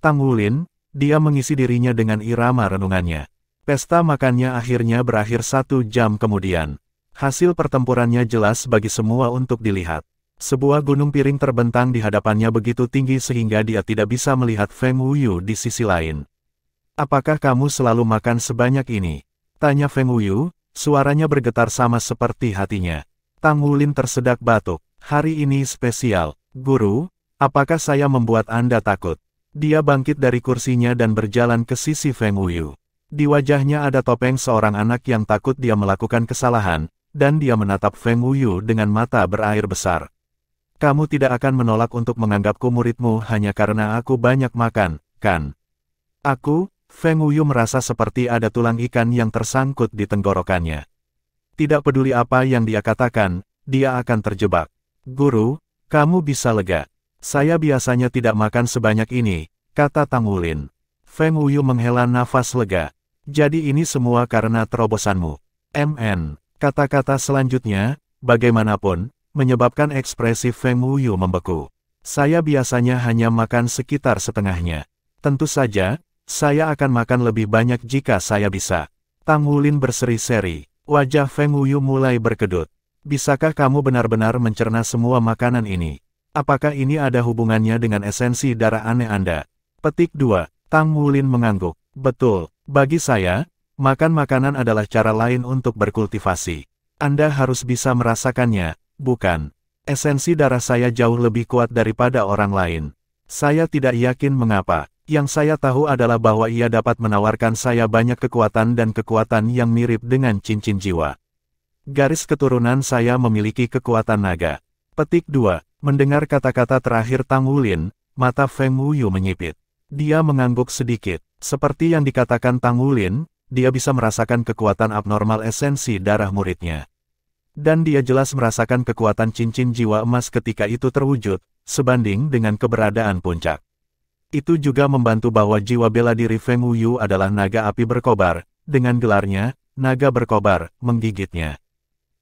Tang Wulin, dia mengisi dirinya dengan irama renungannya. Pesta makannya akhirnya berakhir 1 jam kemudian. Hasil pertempurannya jelas bagi semua untuk dilihat. Sebuah gunung piring terbentang di hadapannya begitu tinggi sehingga dia tidak bisa melihat Feng Wuyu di sisi lain. "Apakah kamu selalu makan sebanyak ini?" tanya Feng Wuyu, suaranya bergetar sama seperti hatinya. Tang Wulin tersedak batuk. "Hari ini spesial, Guru, apakah saya membuat Anda takut?" Dia bangkit dari kursinya dan berjalan ke sisi Feng Wuyu. Di wajahnya ada topeng seorang anak yang takut dia melakukan kesalahan, dan dia menatap Feng Wuyu dengan mata berair besar. "Kamu tidak akan menolak untuk menganggapku muridmu hanya karena aku banyak makan, kan?" "Aku?" Feng Wuyu merasa seperti ada tulang ikan yang tersangkut di tenggorokannya. Tidak peduli apa yang dia katakan, dia akan terjebak. "Guru, kamu bisa lega. Saya biasanya tidak makan sebanyak ini," kata Tang Wulin. Feng Wuyu menghela nafas lega. "Jadi ini semua karena terobosanmu." Kata-kata selanjutnya, bagaimanapun, menyebabkan ekspresi Feng Wuyu membeku. "Saya biasanya hanya makan sekitar setengahnya. Tentu saja, saya akan makan lebih banyak jika saya bisa." Tang Wulin berseri-seri. Wajah Feng Wuyu mulai berkedut. "Bisakah kamu benar-benar mencerna semua makanan ini? Apakah ini ada hubungannya dengan esensi darah aneh Anda?" Petik 2. Tang Wulin mengangguk. "Betul, bagi saya, makan makanan adalah cara lain untuk berkultivasi. Anda harus bisa merasakannya, bukan? Esensi darah saya jauh lebih kuat daripada orang lain. Saya tidak yakin mengapa. Yang saya tahu adalah bahwa ia dapat menawarkan saya banyak kekuatan dan kekuatan yang mirip dengan cincin jiwa. Garis keturunan saya memiliki kekuatan naga. Petik 2. Mendengar kata-kata terakhir Tang Wulin, mata Feng Wuyu menyipit. Dia mengangguk sedikit. Seperti yang dikatakan Tang Wulin, dia bisa merasakan kekuatan abnormal esensi darah muridnya. Dan dia jelas merasakan kekuatan cincin jiwa emas ketika itu terwujud, sebanding dengan keberadaan puncak. Itu juga membantu bahwa jiwa bela diri Feng Wuyu adalah naga api berkobar, dengan gelarnya, naga berkobar, menggigitnya.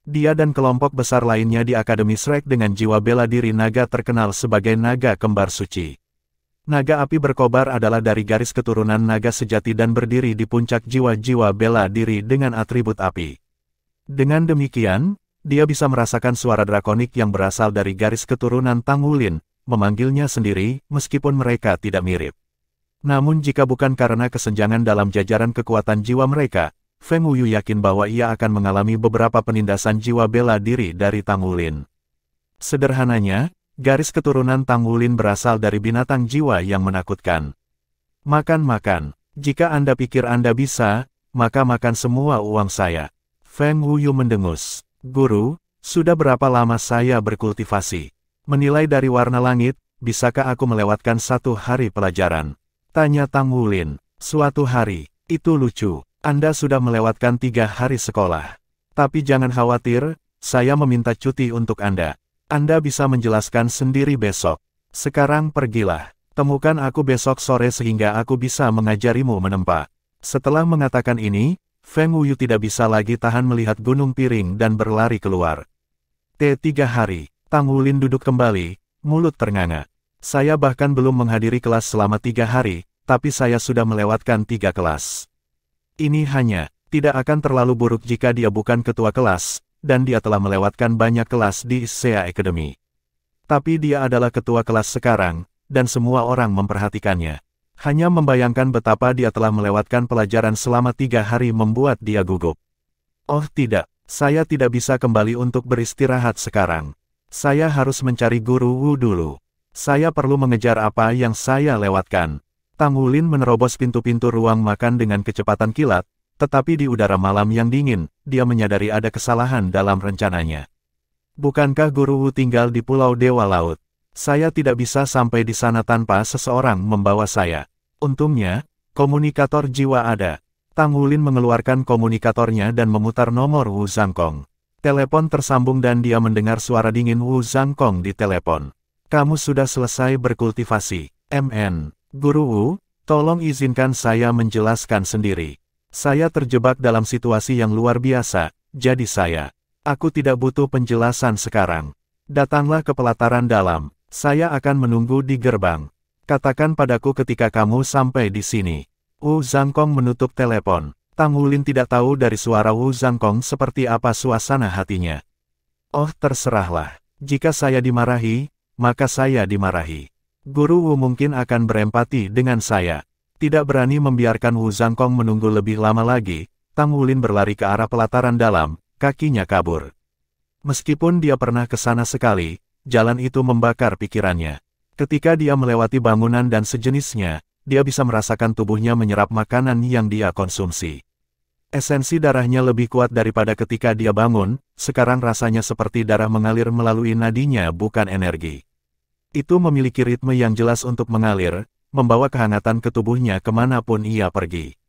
Dia dan kelompok besar lainnya di Akademi Shrek dengan jiwa bela diri naga terkenal sebagai naga kembar suci. Naga api berkobar adalah dari garis keturunan naga sejati dan berdiri di puncak jiwa-jiwa bela diri dengan atribut api. Dengan demikian, dia bisa merasakan suara drakonik yang berasal dari garis keturunan Tang Wulin, memanggilnya sendiri, meskipun mereka tidak mirip. Namun jika bukan karena kesenjangan dalam jajaran kekuatan jiwa mereka, Feng Wuyu yakin bahwa ia akan mengalami beberapa penindasan jiwa bela diri dari Tang Wulin. Sederhananya, garis keturunan Tang Wulin berasal dari binatang jiwa yang menakutkan. Makan-makan. Jika Anda pikir Anda bisa, maka makan semua uang saya. Feng Wuyu mendengus. Guru, sudah berapa lama saya berkultivasi? Menilai dari warna langit, bisakah aku melewatkan 1 hari pelajaran? Tanya Tang Wulin. Suatu hari, itu lucu. Anda sudah melewatkan 3 hari sekolah. Tapi jangan khawatir, saya meminta cuti untuk Anda. Anda bisa menjelaskan sendiri besok. Sekarang pergilah. Temukan aku besok sore sehingga aku bisa mengajarimu menempa. Setelah mengatakan ini, Feng Wuyu tidak bisa lagi tahan melihat gunung piring dan berlari keluar. T3 hari. Tang Wulin duduk kembali, mulut ternganga. Saya bahkan belum menghadiri kelas selama 3 hari, tapi saya sudah melewatkan 3 kelas. Ini hanya, tidak akan terlalu buruk jika dia bukan ketua kelas, dan dia telah melewatkan banyak kelas di Sea Academy. Tapi dia adalah ketua kelas sekarang, dan semua orang memperhatikannya. Hanya membayangkan betapa dia telah melewatkan pelajaran selama 3 hari membuat dia gugup. Oh tidak, saya tidak bisa kembali untuk beristirahat sekarang. Saya harus mencari guru Wu dulu. Saya perlu mengejar apa yang saya lewatkan. Tang Wulin menerobos pintu-pintu ruang makan dengan kecepatan kilat, tetapi di udara malam yang dingin, dia menyadari ada kesalahan dalam rencananya. Bukankah guru Wu tinggal di Pulau Dewa Laut? Saya tidak bisa sampai di sana tanpa seseorang membawa saya. Untungnya, komunikator jiwa ada. Tang Wulin mengeluarkan komunikatornya dan memutar nomor Wu Zhangkong. Telepon tersambung dan dia mendengar suara dingin Wu Zhangkong di telepon. Kamu sudah selesai berkultivasi, MN. Guru Wu, tolong izinkan saya menjelaskan sendiri. Saya terjebak dalam situasi yang luar biasa, jadi aku tidak butuh penjelasan sekarang. Datanglah ke pelataran dalam, saya akan menunggu di gerbang. Katakan padaku ketika kamu sampai di sini. Wu Zhangkong menutup telepon. Tang Wulin tidak tahu dari suara Wu Zhangkong seperti apa suasana hatinya. Oh terserahlah, jika saya dimarahi, maka saya dimarahi. Guru Wu mungkin akan berempati dengan saya. Tidak berani membiarkan Wu Zhangkong menunggu lebih lama lagi, Tang Wulin berlari ke arah pelataran dalam, kakinya kabur. Meskipun dia pernah ke sana sekali, jalan itu membakar pikirannya. Ketika dia melewati bangunan dan sejenisnya, dia bisa merasakan tubuhnya menyerap makanan yang dia konsumsi. Esensi darahnya lebih kuat daripada ketika dia bangun, sekarang rasanya seperti darah mengalir melalui nadinya bukan energi. Itu memiliki ritme yang jelas untuk mengalir, membawa kehangatan ke tubuhnya kemanapun ia pergi.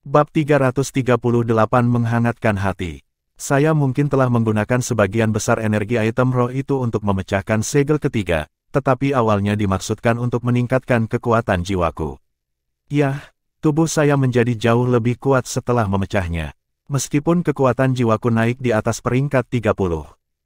Bab 338 menghangatkan hati. Saya mungkin telah menggunakan sebagian besar energi item roh itu untuk memecahkan segel ketiga, tetapi awalnya dimaksudkan untuk meningkatkan kekuatan jiwaku. Yah, tubuh saya menjadi jauh lebih kuat setelah memecahnya. Meskipun kekuatan jiwaku naik di atas peringkat 30.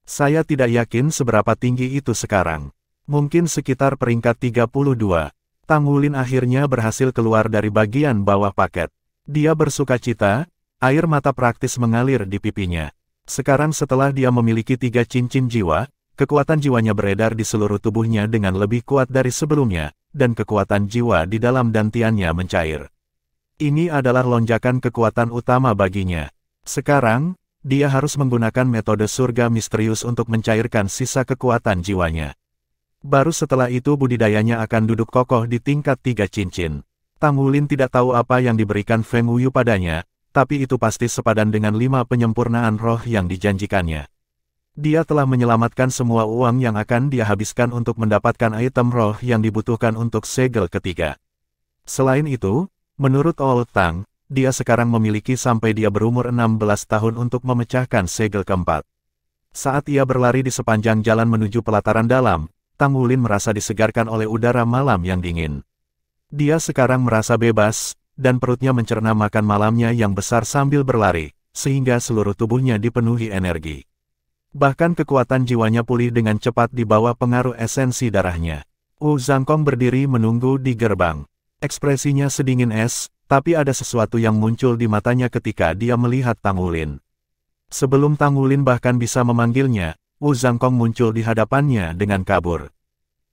Saya tidak yakin seberapa tinggi itu sekarang. Mungkin sekitar peringkat 32. Tang Wulin akhirnya berhasil keluar dari bagian bawah paket. Dia bersuka cita, air mata praktis mengalir di pipinya. Sekarang setelah dia memiliki 3 cincin jiwa, kekuatan jiwanya beredar di seluruh tubuhnya dengan lebih kuat dari sebelumnya, dan kekuatan jiwa di dalam dantiannya mencair. Ini adalah lonjakan kekuatan utama baginya. Sekarang, dia harus menggunakan metode surga misterius untuk mencairkan sisa kekuatan jiwanya. Baru setelah itu budidayanya akan duduk kokoh di tingkat 3 cincin. Tang Wulin tidak tahu apa yang diberikan Feng Wuyu padanya, tapi itu pasti sepadan dengan 5 penyempurnaan roh yang dijanjikannya. Dia telah menyelamatkan semua uang yang akan dia habiskan untuk mendapatkan item roh yang dibutuhkan untuk segel ketiga. Selain itu, menurut Old Tang, dia sekarang memiliki sampai dia berumur 16 tahun untuk memecahkan segel keempat. Saat ia berlari di sepanjang jalan menuju pelataran dalam, Tang Wulin merasa disegarkan oleh udara malam yang dingin. Dia sekarang merasa bebas, dan perutnya mencerna makan malamnya yang besar sambil berlari, sehingga seluruh tubuhnya dipenuhi energi. Bahkan kekuatan jiwanya pulih dengan cepat di bawah pengaruh esensi darahnya. Wu Zhangkong berdiri menunggu di gerbang. Ekspresinya sedingin es, tapi ada sesuatu yang muncul di matanya ketika dia melihat Tang Wulin. Sebelum Tang Wulin bahkan bisa memanggilnya, Wu Zhangkong muncul di hadapannya dengan kabur.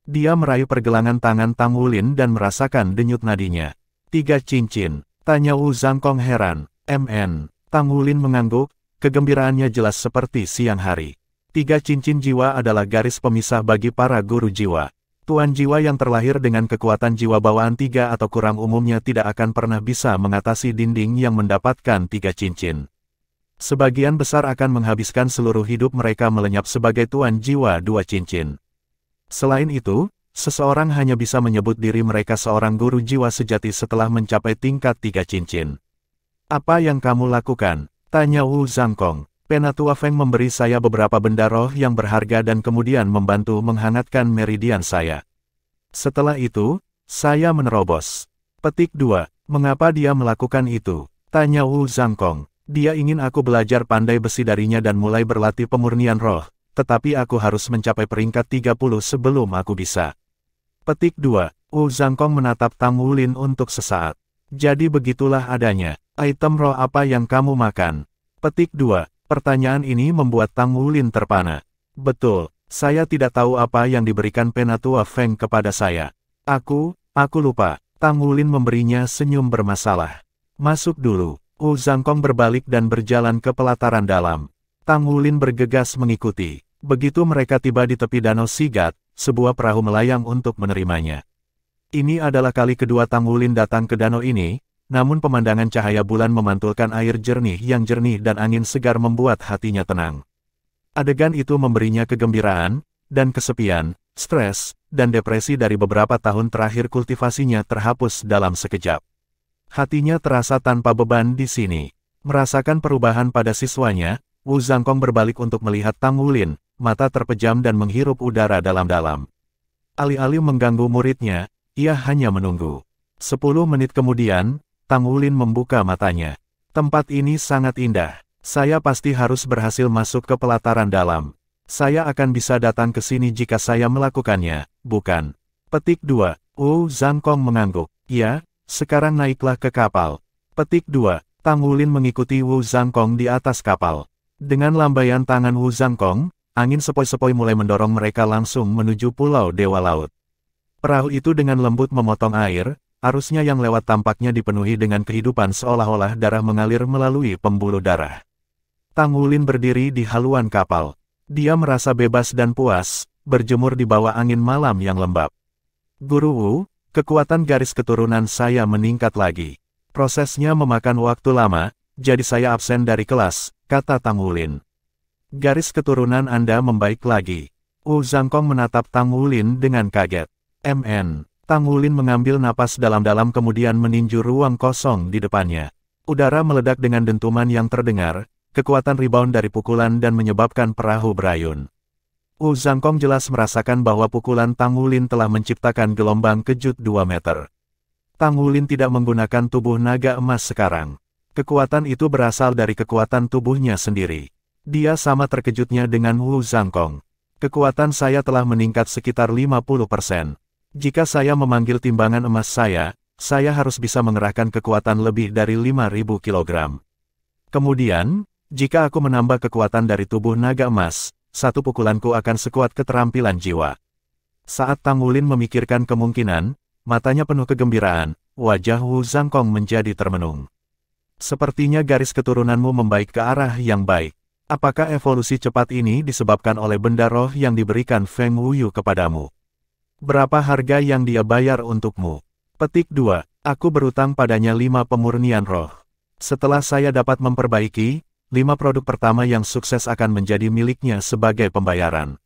Dia meraih pergelangan tangan Tang Wulin dan merasakan denyut nadinya. 3 cincin, tanya Wu Zhangkong heran. MN. Tang Wulin mengangguk. Kegembiraannya jelas seperti siang hari. 3 cincin jiwa adalah garis pemisah bagi para guru jiwa. Tuan jiwa yang terlahir dengan kekuatan jiwa bawaan 3 atau kurang umumnya tidak akan pernah bisa mengatasi dinding yang mendapatkan 3 cincin. Sebagian besar akan menghabiskan seluruh hidup mereka melenyap sebagai tuan jiwa 2 cincin. Selain itu, seseorang hanya bisa menyebut diri mereka seorang guru jiwa sejati setelah mencapai tingkat 3 cincin. Apa yang kamu lakukan? Tanya Wu Zhangkong. Penatua Feng memberi saya beberapa benda roh yang berharga dan kemudian membantu menghangatkan meridian saya. Setelah itu, saya menerobos. Petik 2. Mengapa dia melakukan itu? Tanya Wu Zhangkong. Dia ingin aku belajar pandai besi darinya dan mulai berlatih pemurnian roh, tetapi aku harus mencapai peringkat 30 sebelum aku bisa. Petik 2. Wu Zhangkong menatap Tang Wulin untuk sesaat. Jadi begitulah adanya. Item roh apa yang kamu makan? Petik 2. Pertanyaan ini membuat Tang Wulin terpana. Betul, saya tidak tahu apa yang diberikan Penatua Feng kepada saya. Aku lupa. Tang Wulin memberinya senyum bermasalah. Masuk dulu. Wu Zhangkong berbalik dan berjalan ke pelataran dalam. Tang Wulin bergegas mengikuti. Begitu mereka tiba di tepi Danau Sigat, sebuah perahu melayang untuk menerimanya. Ini adalah kali kedua Tang Wulin datang ke danau ini, namun pemandangan cahaya bulan memantulkan air jernih yang jernih dan angin segar membuat hatinya tenang. Adegan itu memberinya kegembiraan, dan kesepian, stres, dan depresi dari beberapa tahun terakhir kultivasinya terhapus dalam sekejap. Hatinya terasa tanpa beban di sini. Merasakan perubahan pada siswanya, Wu Zhangkong berbalik untuk melihat Tang Wulin, mata terpejam dan menghirup udara dalam-dalam. Alih-alih mengganggu muridnya, ia hanya menunggu. 10 menit kemudian, Tang Wulin membuka matanya. Tempat ini sangat indah. Saya pasti harus berhasil masuk ke pelataran dalam. Saya akan bisa datang ke sini jika saya melakukannya, bukan? Petik 2. Wu Zhangkong mengangguk. Ya, sekarang naiklah ke kapal. Petik 2. Tang Wulin mengikuti Wu Zhangkong di atas kapal. Dengan lambaian tangan Wu Zhangkong, angin sepoi-sepoi mulai mendorong mereka langsung menuju Pulau Dewa Laut. Perahu itu dengan lembut memotong air, arusnya yang lewat tampaknya dipenuhi dengan kehidupan seolah-olah darah mengalir melalui pembuluh darah. Tang Wulin berdiri di haluan kapal. Dia merasa bebas dan puas, berjemur di bawah angin malam yang lembab. Guru Wu, kekuatan garis keturunan saya meningkat lagi. Prosesnya memakan waktu lama, jadi saya absen dari kelas, kata Tang Wulin. Garis keturunan Anda membaik lagi. Wu Zhangkong menatap Tang Wulin dengan kaget. MN. Tang Wulin mengambil napas dalam-dalam kemudian meninju ruang kosong di depannya. Udara meledak dengan dentuman yang terdengar, kekuatan rebound dari pukulan dan menyebabkan perahu berayun. Wu Zhangkong jelas merasakan bahwa pukulan Tang Wulin telah menciptakan gelombang kejut 2 meter. Tang Wulin tidak menggunakan tubuh naga emas sekarang. Kekuatan itu berasal dari kekuatan tubuhnya sendiri. Dia sama terkejutnya dengan Wu Zhangkong. Kekuatan saya telah meningkat sekitar 50%. Jika saya memanggil timbangan emas saya harus bisa mengerahkan kekuatan lebih dari 5.000 kg. Kemudian, jika aku menambah kekuatan dari tubuh naga emas, satu pukulanku akan sekuat keterampilan jiwa. Saat Tang Wulin memikirkan kemungkinan, matanya penuh kegembiraan, wajah Wu Zhangkong menjadi termenung. Sepertinya garis keturunanmu membaik ke arah yang baik. Apakah evolusi cepat ini disebabkan oleh benda roh yang diberikan Feng Wuyu kepadamu? Berapa harga yang dia bayar untukmu? Petik 2. Aku berutang padanya 5 pemurnian roh. Setelah saya dapat memperbaiki, 5 produk pertama yang sukses akan menjadi miliknya sebagai pembayaran.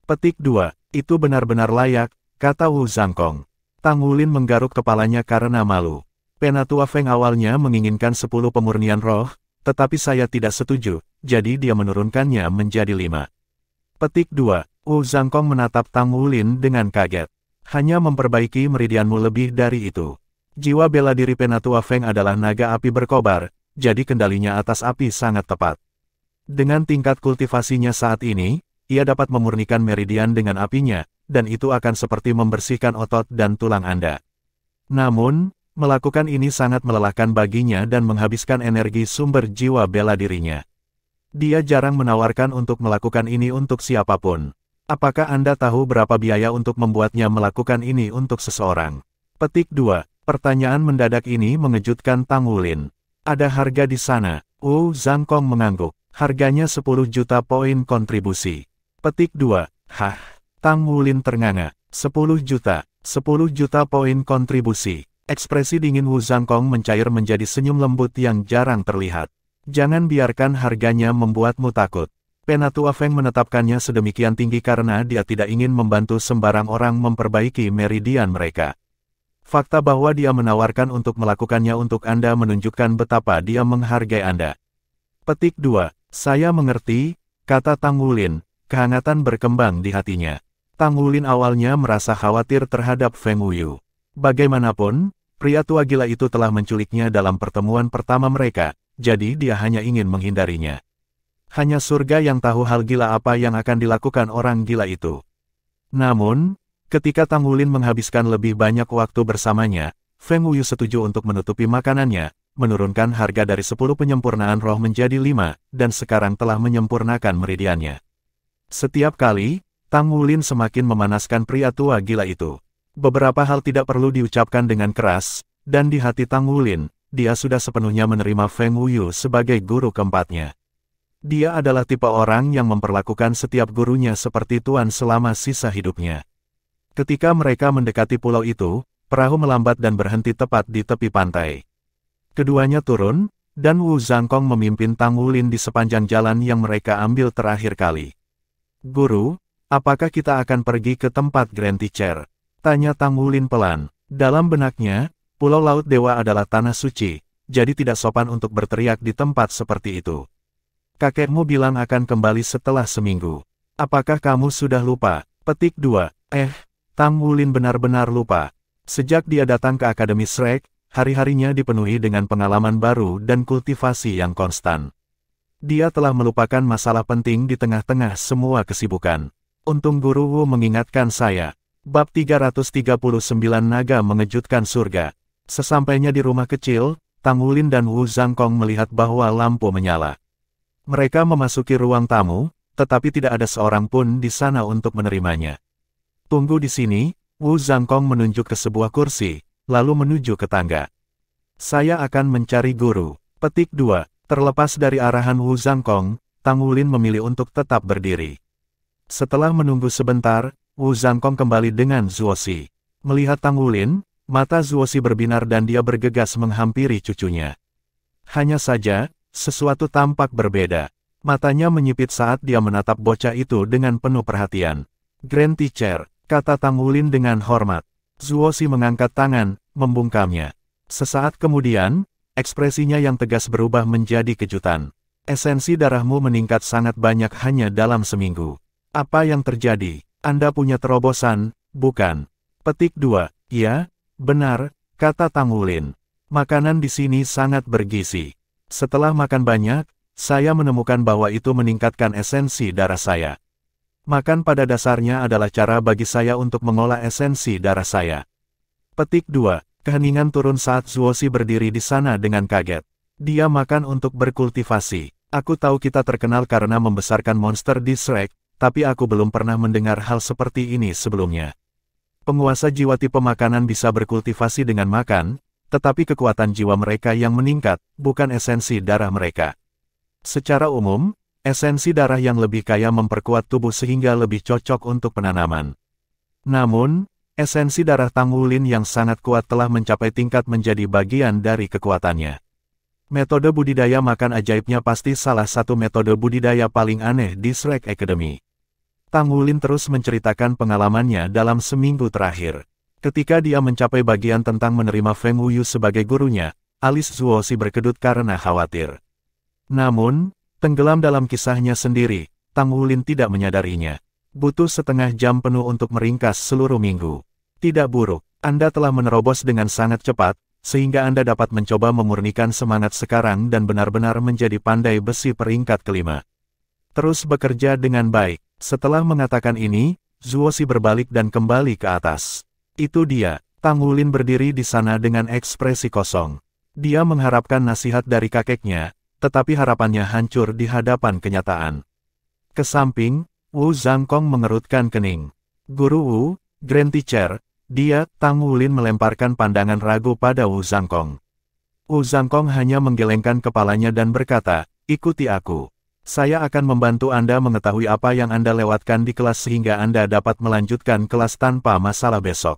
Petik 2. Itu benar-benar layak, kata Wu Zhangkong. Tang Wulin menggaruk kepalanya karena malu. Penatua Feng awalnya menginginkan 10 pemurnian roh, tetapi saya tidak setuju, jadi dia menurunkannya menjadi 5. Petik 2. Wu Zhangkong menatap Tang Wulin dengan kaget. Hanya memperbaiki meridianmu lebih dari itu. Jiwa bela diri Penatua Feng adalah naga api berkobar, jadi kendalinya atas api sangat tepat. Dengan tingkat kultivasinya saat ini, ia dapat memurnikan meridian dengan apinya, dan itu akan seperti membersihkan otot dan tulang Anda. Namun, melakukan ini sangat melelahkan baginya dan menghabiskan energi sumber jiwa bela dirinya. Dia jarang menawarkan untuk melakukan ini untuk siapapun. Apakah Anda tahu berapa biaya untuk membuatnya melakukan ini untuk seseorang? Petik 2. Pertanyaan mendadak ini mengejutkan Tang Wulin. Ada harga di sana. Wu Zhangkong mengangguk. Harganya 10 juta poin kontribusi. Petik 2. Hah? Tang Wulin ternganga. 10 juta. 10 juta poin kontribusi. Ekspresi dingin Wu Zhangkong mencair menjadi senyum lembut yang jarang terlihat. Jangan biarkan harganya membuatmu takut. Penatua Feng menetapkannya sedemikian tinggi karena dia tidak ingin membantu sembarang orang memperbaiki meridian mereka. Fakta bahwa dia menawarkan untuk melakukannya untuk Anda menunjukkan betapa dia menghargai Anda. Petik 2. Saya mengerti, kata Tang Wulin. Kehangatan berkembang di hatinya. Tang Wulin awalnya merasa khawatir terhadap Feng Wuyu. Bagaimanapun, pria tua gila itu telah menculiknya dalam pertemuan pertama mereka, jadi dia hanya ingin menghindarinya. Hanya surga yang tahu hal gila apa yang akan dilakukan orang gila itu. Namun, ketika Tang Wulin menghabiskan lebih banyak waktu bersamanya, Feng Wuyu setuju untuk menutupi makanannya, menurunkan harga dari 10 penyempurnaan roh menjadi 5, dan sekarang telah menyempurnakan meridiannya. Setiap kali, Tang Wulin semakin memanaskan pria tua gila itu. Beberapa hal tidak perlu diucapkan dengan keras, dan di hati Tang Wulin, dia sudah sepenuhnya menerima Feng Wuyu sebagai guru keempatnya. Dia adalah tipe orang yang memperlakukan setiap gurunya seperti tuan selama sisa hidupnya. Ketika mereka mendekati pulau itu, perahu melambat dan berhenti tepat di tepi pantai. Keduanya turun, dan Wu Zhangkong memimpin Tang Wulin di sepanjang jalan yang mereka ambil terakhir kali. Guru, apakah kita akan pergi ke tempat Grand Teacher? Tanya Tang Wulin pelan. Dalam benaknya, Pulau Laut Dewa adalah tanah suci, jadi tidak sopan untuk berteriak di tempat seperti itu. Kakekmu bilang akan kembali setelah seminggu. Apakah kamu sudah lupa? Petik 2. Tang Wulin benar-benar lupa. Sejak dia datang ke Akademi Shrek, hari-harinya dipenuhi dengan pengalaman baru dan kultivasi yang konstan. Dia telah melupakan masalah penting di tengah-tengah semua kesibukan. Untung Guru Wu mengingatkan saya. Bab 339 Naga Mengejutkan Surga. Sesampainya di rumah kecil, Tang Wulin dan Wu Zhangkong melihat bahwa lampu menyala. Mereka memasuki ruang tamu, tetapi tidak ada seorang pun di sana untuk menerimanya. Tunggu di sini, Wu Zhangkong menunjuk ke sebuah kursi, lalu menuju ke tangga. Saya akan mencari guru. Petik 2. Terlepas dari arahan Wu Zhangkong, Tang Wulin memilih untuk tetap berdiri. Setelah menunggu sebentar, Wu Zhangkong kembali dengan Zuoxi. Melihat Tang Wulin, mata Zuoxi berbinar dan dia bergegas menghampiri cucunya. Hanya saja, sesuatu tampak berbeda. Matanya menyipit saat dia menatap bocah itu dengan penuh perhatian. Grand Teacher, kata Tang Wulin dengan hormat. Zuoxi mengangkat tangan, membungkamnya. Sesaat kemudian, ekspresinya yang tegas berubah menjadi kejutan. Esensi darahmu meningkat sangat banyak hanya dalam seminggu. Apa yang terjadi? Anda punya terobosan, bukan? Petik 2. Ya, benar, kata Tang Wulin. Makanan di sini sangat bergizi. Setelah makan banyak, saya menemukan bahwa itu meningkatkan esensi darah saya. Makan pada dasarnya adalah cara bagi saya untuk mengolah esensi darah saya. Petik 2. Keheningan turun saat Zuoxi berdiri di sana dengan kaget. Dia makan untuk berkultivasi. Aku tahu kita terkenal karena membesarkan monster di Shrek, tapi aku belum pernah mendengar hal seperti ini sebelumnya. Penguasa jiwa tipe makanan bisa berkultivasi dengan makan, tetapi kekuatan jiwa mereka yang meningkat, bukan esensi darah mereka. Secara umum, esensi darah yang lebih kaya memperkuat tubuh sehingga lebih cocok untuk penanaman. Namun, esensi darah Tang Wulin yang sangat kuat telah mencapai tingkat menjadi bagian dari kekuatannya. Metode budidaya makan ajaibnya pasti salah satu metode budidaya paling aneh di Shrek Academy. Tang Wulin terus menceritakan pengalamannya dalam seminggu terakhir. Ketika dia mencapai bagian tentang menerima Feng Wuyu sebagai gurunya, alis Zuoxi berkedut karena khawatir. Namun, tenggelam dalam kisahnya sendiri, Tang Wulin tidak menyadarinya. Butuh setengah jam penuh untuk meringkas seluruh minggu. Tidak buruk, Anda telah menerobos dengan sangat cepat, sehingga Anda dapat mencoba memurnikan semangat sekarang dan benar-benar menjadi pandai besi peringkat kelima. Terus bekerja dengan baik. Setelah mengatakan ini, Zuoxi berbalik dan kembali ke atas. Itu dia, Tang Wulin berdiri di sana dengan ekspresi kosong. Dia mengharapkan nasihat dari kakeknya, tetapi harapannya hancur di hadapan kenyataan. Kesamping, Wu Zhangkong mengerutkan kening. Guru Wu, Grand Teacher, dia, Tang Wulin melemparkan pandangan ragu pada Wu Zhangkong. Wu Zhangkong hanya menggelengkan kepalanya dan berkata, ikuti aku. Saya akan membantu Anda mengetahui apa yang Anda lewatkan di kelas sehingga Anda dapat melanjutkan kelas tanpa masalah besok.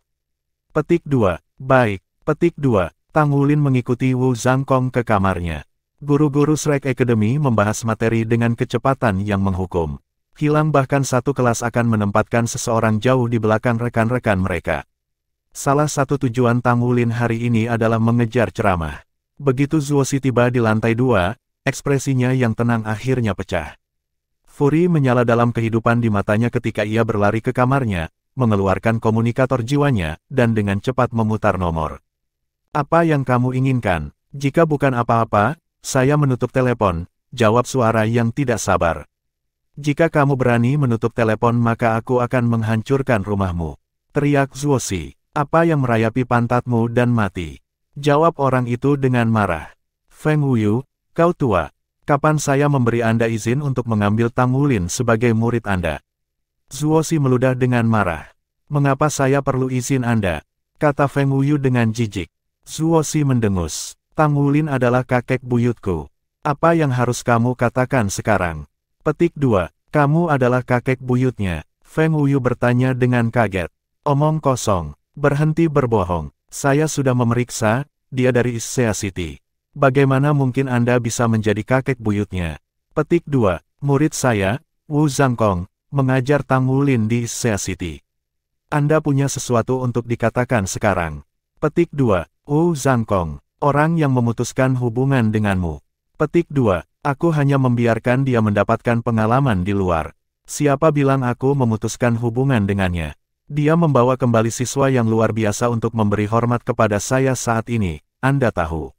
Petik 2. Baik, petik 2. Tang Wulin mengikuti Wu Zhangkong ke kamarnya. Guru-guru Shrek Academy membahas materi dengan kecepatan yang menghukum. Hilang bahkan satu kelas akan menempatkan seseorang jauh di belakang rekan-rekan mereka. Salah satu tujuan Tang Wulin hari ini adalah mengejar ceramah. Begitu Zuoxi tiba di lantai 2, ekspresinya yang tenang akhirnya pecah. Furi menyala dalam kehidupan di matanya ketika ia berlari ke kamarnya, mengeluarkan komunikator jiwanya, dan dengan cepat memutar nomor. Apa yang kamu inginkan? Jika bukan apa-apa, saya menutup telepon, jawab suara yang tidak sabar. Jika kamu berani menutup telepon maka aku akan menghancurkan rumahmu. Teriak Zuoxi. Apa yang merayapi pantatmu dan mati? Jawab orang itu dengan marah. Feng Wuyu, kau tua. Kapan saya memberi Anda izin untuk mengambil Tang Wulin sebagai murid Anda? Zuoxi meludah dengan marah. Mengapa saya perlu izin Anda? Kata Feng Wuyu dengan jijik. Zuoxi mendengus. Tang Wulin adalah kakek buyutku. Apa yang harus kamu katakan sekarang? Petik 2. Kamu adalah kakek buyutnya. Feng Wuyu bertanya dengan kaget. Omong kosong. Berhenti berbohong. Saya sudah memeriksa, dia dari Issea City. Bagaimana mungkin Anda bisa menjadi kakek buyutnya? Petik 2. Murid saya, Wu Zhangkong, mengajar Tang Wulin di Issea City. Anda punya sesuatu untuk dikatakan sekarang. Petik 2. Wu Zhangkong, orang yang memutuskan hubungan denganmu. Petik 2. Aku hanya membiarkan dia mendapatkan pengalaman di luar. Siapa bilang aku memutuskan hubungan dengannya? Dia membawa kembali siswa yang luar biasa untuk memberi hormat kepada saya saat ini, Anda tahu.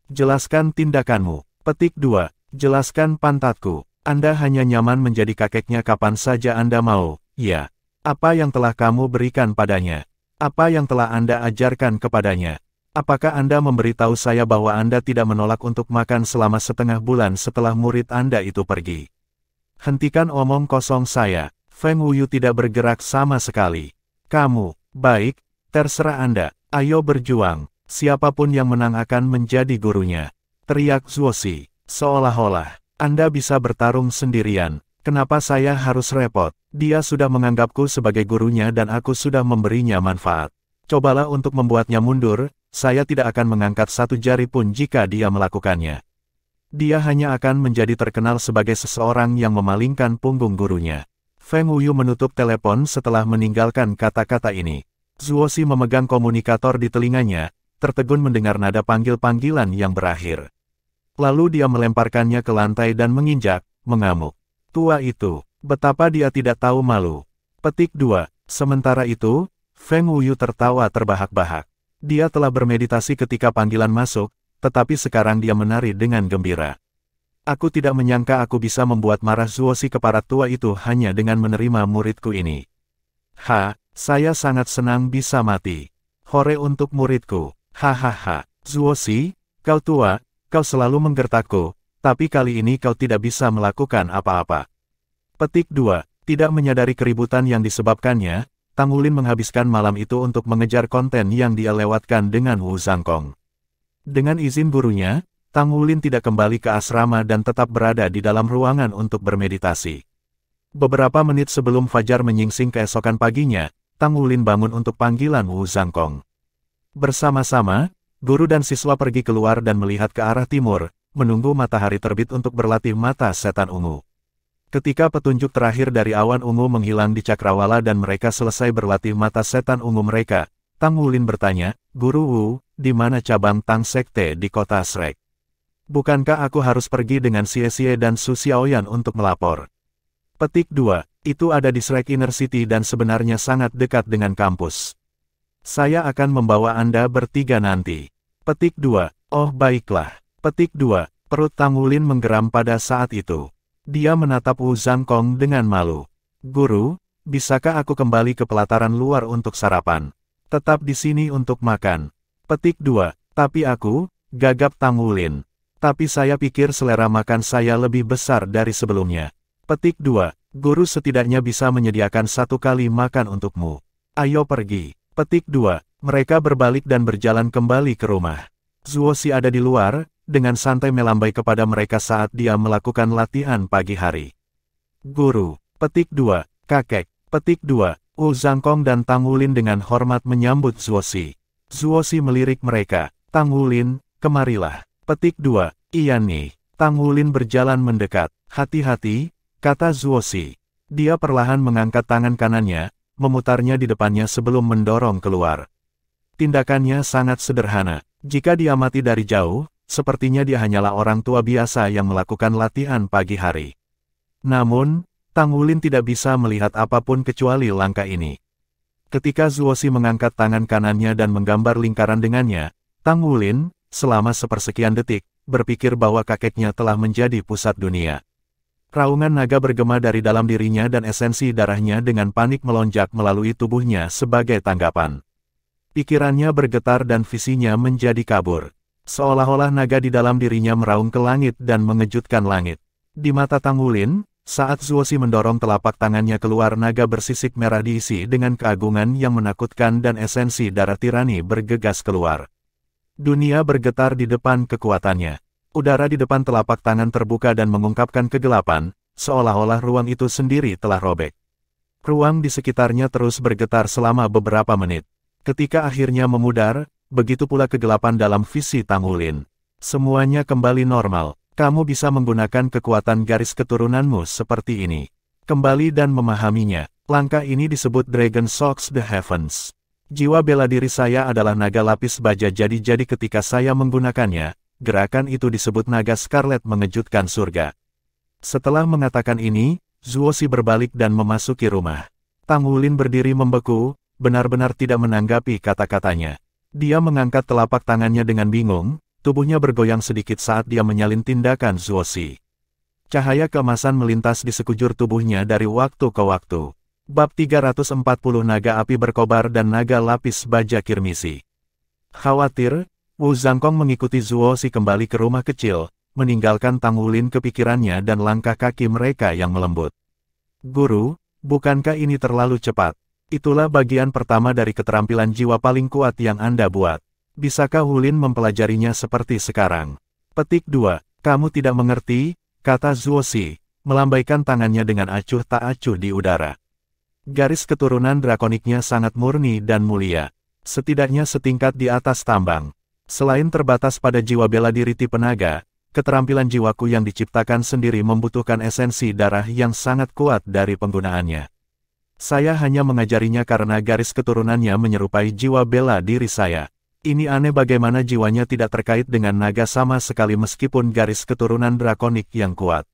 Jelaskan tindakanmu. Petik 2. Jelaskan pantatku. Anda hanya nyaman menjadi kakeknya kapan saja Anda mau, ya. Apa yang telah kamu berikan padanya? Apa yang telah Anda ajarkan kepadanya? Apakah Anda memberitahu saya bahwa Anda tidak menolak untuk makan selama setengah bulan setelah murid Anda itu pergi? Hentikan omong kosong saya. Feng Wuyu tidak bergerak sama sekali. Kamu, baik, terserah Anda, ayo berjuang. Siapapun yang menang akan menjadi gurunya. Teriak Zuoxi, seolah-olah, Anda bisa bertarung sendirian. Kenapa saya harus repot? Dia sudah menganggapku sebagai gurunya dan aku sudah memberinya manfaat. Cobalah untuk membuatnya mundur, saya tidak akan mengangkat satu jari pun jika dia melakukannya. Dia hanya akan menjadi terkenal sebagai seseorang yang memalingkan punggung gurunya. Feng Wuyu menutup telepon setelah meninggalkan kata-kata ini. Zuoxi memegang komunikator di telinganya, tertegun mendengar nada panggil-panggilan yang berakhir. Lalu dia melemparkannya ke lantai dan menginjak, mengamuk. Tua itu, betapa dia tidak tahu malu. Petik 2. Sementara itu, Feng Wuyu tertawa terbahak-bahak. Dia telah bermeditasi ketika panggilan masuk, tetapi sekarang dia menari dengan gembira. Aku tidak menyangka aku bisa membuat marah Zuoxi kepada tua itu hanya dengan menerima muridku ini. Saya sangat senang bisa mati. Hore untuk muridku. Hahaha. Zuoxi, kau tua, kau selalu menggertakku, tapi kali ini kau tidak bisa melakukan apa-apa. Petik 2. Tidak menyadari keributan yang disebabkannya, Tang Wulin menghabiskan malam itu untuk mengejar konten yang dia lewatkan dengan Wu Zhangkong. Dengan izin gurunya, Tang Wulin tidak kembali ke asrama dan tetap berada di dalam ruangan untuk bermeditasi. Beberapa menit sebelum fajar menyingsing keesokan paginya, Tang Wulin bangun untuk panggilan Wu Zhangkong. Bersama-sama, guru dan siswa pergi keluar dan melihat ke arah timur, menunggu matahari terbit untuk berlatih mata setan ungu. Ketika petunjuk terakhir dari awan ungu menghilang di cakrawala dan mereka selesai berlatih mata setan ungu mereka, Tang Wulin bertanya, "Guru Wu, di mana cabang Tang Sekte di kota Shrek? Bukankah aku harus pergi dengan Xie Xie dan Su Xiaoyan untuk melapor?" Petik 2. Itu ada di Shrek Inner City dan sebenarnya sangat dekat dengan kampus. Saya akan membawa Anda bertiga nanti. Petik 2. Oh baiklah. Petik 2. Perut Tang Wulin menggeram pada saat itu. Dia menatap Wu Zhangkong dengan malu. "Guru, bisakah aku kembali ke pelataran luar untuk sarapan? Tetap di sini untuk makan." Petik 2. Tapi aku, gagap Tang Wulin. Tapi saya pikir selera makan saya lebih besar dari sebelumnya. Petik 2. Guru setidaknya bisa menyediakan 1 kali makan untukmu. Ayo pergi. Petik 2. Mereka berbalik dan berjalan kembali ke rumah. Zuoxi ada di luar, dengan santai melambai kepada mereka saat dia melakukan latihan pagi hari. "Guru." Petik 2. "Kakek." Petik 2. Wu Zhangkong dan Tang Wulin dengan hormat menyambut Zuoxi. Zuoxi melirik mereka. "Tang Wulin, kemarilah." Petik 2. "Iya nih." Tang Wulin berjalan mendekat. "Hati-hati," kata Zuoxi. Dia perlahan mengangkat tangan kanannya, memutarnya di depannya sebelum mendorong keluar. Tindakannya sangat sederhana. Jika diamati dari jauh, sepertinya dia hanyalah orang tua biasa yang melakukan latihan pagi hari. Namun, Tang Wulin tidak bisa melihat apapun kecuali langkah ini. Ketika Zuoxi mengangkat tangan kanannya dan menggambar lingkaran dengannya, Tang Wulin, selama sepersekian detik, berpikir bahwa kakeknya telah menjadi pusat dunia. Raungan naga bergema dari dalam dirinya dan esensi darahnya dengan panik melonjak melalui tubuhnya sebagai tanggapan. Pikirannya bergetar dan visinya menjadi kabur. Seolah-olah naga di dalam dirinya meraung ke langit dan mengejutkan langit. Di mata Tang Wulin, saat Zuoxi mendorong telapak tangannya keluar, naga bersisik merah diisi dengan keagungan yang menakutkan dan esensi darah tirani bergegas keluar. Dunia bergetar di depan kekuatannya. Udara di depan telapak tangan terbuka dan mengungkapkan kegelapan, seolah-olah ruang itu sendiri telah robek. Ruang di sekitarnya terus bergetar selama beberapa menit. Ketika akhirnya memudar, begitu pula kegelapan dalam visi Tang Wulin. Semuanya kembali normal. Kamu bisa menggunakan kekuatan garis keturunanmu seperti ini. Kembali dan memahaminya. Langkah ini disebut Dragon Shocks the Heavens. Jiwa bela diri saya adalah naga lapis baja, jadi ketika saya menggunakannya, gerakan itu disebut naga Scarlet mengejutkan surga. Setelah mengatakan ini, Zuoxi berbalik dan memasuki rumah. Tang Wulin berdiri membeku, benar-benar tidak menanggapi kata-katanya. Dia mengangkat telapak tangannya dengan bingung, tubuhnya bergoyang sedikit saat dia menyalin tindakan Zuoxi. Cahaya keemasan melintas di sekujur tubuhnya dari waktu ke waktu. Bab 340 Naga Api Berkobar dan Naga Lapis Baja Kirmisi. Khawatir, Wu Zhangkong mengikuti Zuoxi kembali ke rumah kecil, meninggalkan Tang Wulin kepikirannya dan langkah kaki mereka yang melembut. "Guru, bukankah ini terlalu cepat? Itulah bagian pertama dari keterampilan jiwa paling kuat yang Anda buat. Bisakah Wulin mempelajarinya seperti sekarang?" Petik 2. "Kamu tidak mengerti," kata Zuoxi, melambaikan tangannya dengan acuh tak acuh di udara. Garis keturunan drakoniknya sangat murni dan mulia. Setidaknya setingkat di atas tambang. Selain terbatas pada jiwa bela diri tipe naga, keterampilan jiwaku yang diciptakan sendiri membutuhkan esensi darah yang sangat kuat dari penggunaannya. Saya hanya mengajarinya karena garis keturunannya menyerupai jiwa bela diri saya. Ini aneh bagaimana jiwanya tidak terkait dengan naga sama sekali meskipun garis keturunan drakonik yang kuat.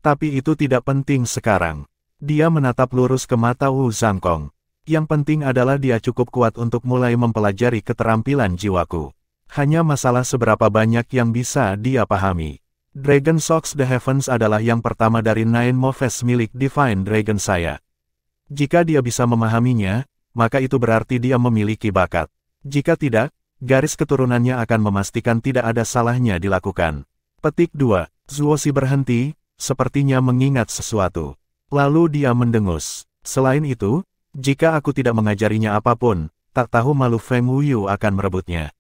Tapi itu tidak penting sekarang. Dia menatap lurus ke mata Wu Zhangkong. Yang penting adalah dia cukup kuat untuk mulai mempelajari keterampilan jiwaku. Hanya masalah seberapa banyak yang bisa dia pahami. Dragon Shocks the Heavens adalah yang pertama dari Nine Moves milik Divine Dragon saya. Jika dia bisa memahaminya, maka itu berarti dia memiliki bakat. Jika tidak, garis keturunannya akan memastikan tidak ada salahnya dilakukan. Petik 2. Zuoxi berhenti, sepertinya mengingat sesuatu. Lalu dia mendengus. Selain itu, jika aku tidak mengajarinya apapun, tak tahu malu Feng Wuyu akan merebutnya.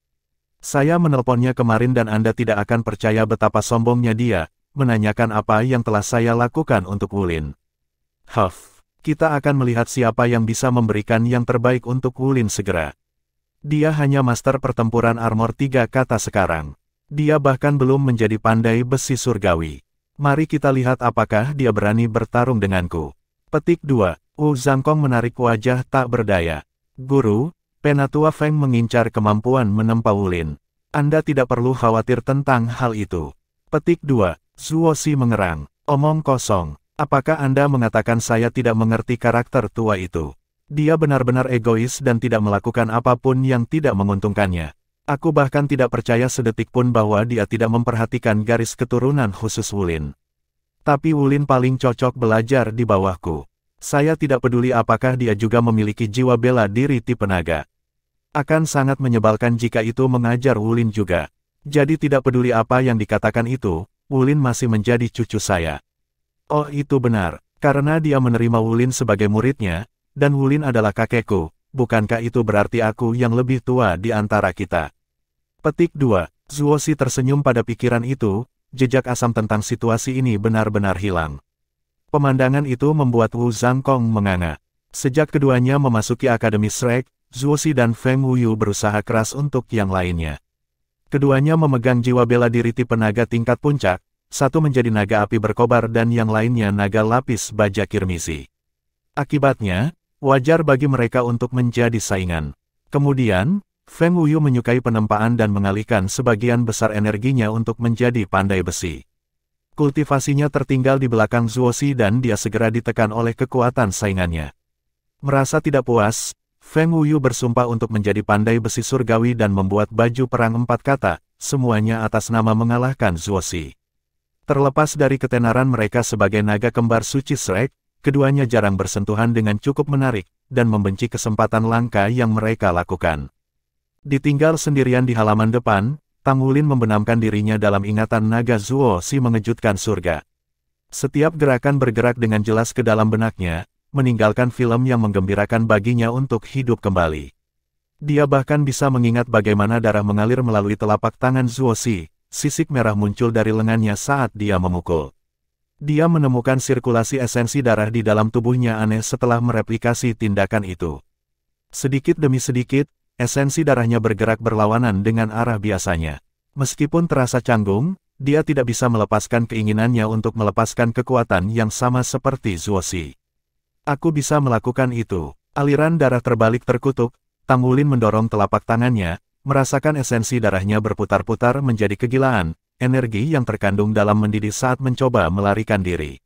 Saya menelponnya kemarin dan Anda tidak akan percaya betapa sombongnya dia, menanyakan apa yang telah saya lakukan untuk Wulin. Huff. Kita akan melihat siapa yang bisa memberikan yang terbaik untuk Wulin segera. Dia hanya master pertempuran armor 3 kata sekarang. Dia bahkan belum menjadi pandai besi surgawi. Mari kita lihat apakah dia berani bertarung denganku. Petik 2. Wu Zhangkong menarik wajah tak berdaya. Guru, Penatua Feng mengincar kemampuan menempa Wulin. Anda tidak perlu khawatir tentang hal itu. Petik 2. Zuoxi mengerang. Omong kosong. Apakah Anda mengatakan saya tidak mengerti karakter tua itu? Dia benar-benar egois dan tidak melakukan apapun yang tidak menguntungkannya. Aku bahkan tidak percaya sedetik pun bahwa dia tidak memperhatikan garis keturunan khusus Wulin. Tapi Wulin paling cocok belajar di bawahku. Saya tidak peduli apakah dia juga memiliki jiwa bela diri tipe naga. Akan sangat menyebalkan jika itu mengajar Wulin juga. Jadi tidak peduli apa yang dikatakan itu, Wulin masih menjadi cucu saya. Oh itu benar, karena dia menerima Wulin sebagai muridnya, dan Wulin adalah kakekku, bukankah itu berarti aku yang lebih tua di antara kita? Petik 2. Zuoxi tersenyum pada pikiran itu, jejak asam tentang situasi ini benar-benar hilang. Pemandangan itu membuat Wu Zhangkong menganga. Sejak keduanya memasuki Akademi Shrek, Zuoxi dan Feng Wuyu berusaha keras untuk yang lainnya. Keduanya memegang jiwa bela diri tipe naga tingkat puncak, satu menjadi naga api berkobar dan yang lainnya naga lapis baja kirmisi. Akibatnya, wajar bagi mereka untuk menjadi saingan. Kemudian, Feng Wuyu menyukai penempaan dan mengalihkan sebagian besar energinya untuk menjadi pandai besi. Kultivasinya tertinggal di belakang Zuoxi dan dia segera ditekan oleh kekuatan saingannya. Merasa tidak puas, Feng Wuyu bersumpah untuk menjadi pandai besi surgawi dan membuat baju perang 4 kata, semuanya atas nama mengalahkan Zuoxi. Terlepas dari ketenaran mereka sebagai naga kembar suci Shrek, keduanya jarang bersentuhan dengan cukup menarik, dan membenci kesempatan langka yang mereka lakukan. Ditinggal sendirian di halaman depan, Tang Wulin membenamkan dirinya dalam ingatan naga Zuoxi mengejutkan surga. Setiap gerakan bergerak dengan jelas ke dalam benaknya, meninggalkan film yang menggembirakan baginya untuk hidup kembali. Dia bahkan bisa mengingat bagaimana darah mengalir melalui telapak tangan Zuoxi, sisik merah muncul dari lengannya saat dia memukul. Dia menemukan sirkulasi esensi darah di dalam tubuhnya aneh setelah mereplikasi tindakan itu. Sedikit demi sedikit, esensi darahnya bergerak berlawanan dengan arah biasanya. Meskipun terasa canggung, dia tidak bisa melepaskan keinginannya untuk melepaskan kekuatan yang sama seperti Zuoxi. Aku bisa melakukan itu. Aliran darah terbalik terkutuk, Tang Wulin mendorong telapak tangannya, merasakan esensi darahnya berputar-putar menjadi kegilaan, energi yang terkandung dalam mendidih saat mencoba melarikan diri.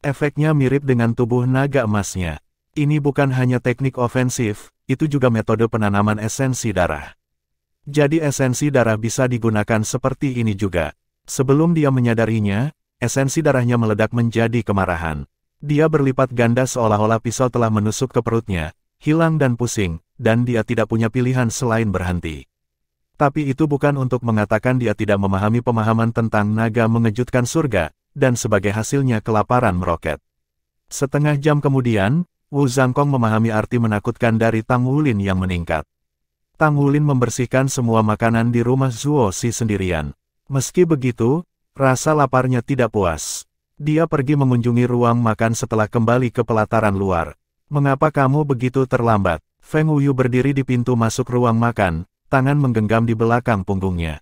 Efeknya mirip dengan tubuh naga emasnya. Ini bukan hanya teknik ofensif, itu juga metode penanaman esensi darah. Jadi esensi darah bisa digunakan seperti ini juga. Sebelum dia menyadarinya, esensi darahnya meledak menjadi kemarahan. Dia berlipat ganda seolah-olah pisau telah menusuk ke perutnya, hilang dan pusing, dan dia tidak punya pilihan selain berhenti. Tapi itu bukan untuk mengatakan dia tidak memahami pemahaman tentang naga mengejutkan surga, dan sebagai hasilnya kelaparan meroket. Setengah jam kemudian, Wu Zhangkong memahami arti menakutkan dari Tang Wulin yang meningkat. Tang Wulin membersihkan semua makanan di rumah Zuoxi sendirian. Meski begitu, rasa laparnya tidak puas. Dia pergi mengunjungi ruang makan setelah kembali ke pelataran luar. Mengapa kamu begitu terlambat? Feng Wuyu berdiri di pintu masuk ruang makan, tangan menggenggam di belakang punggungnya.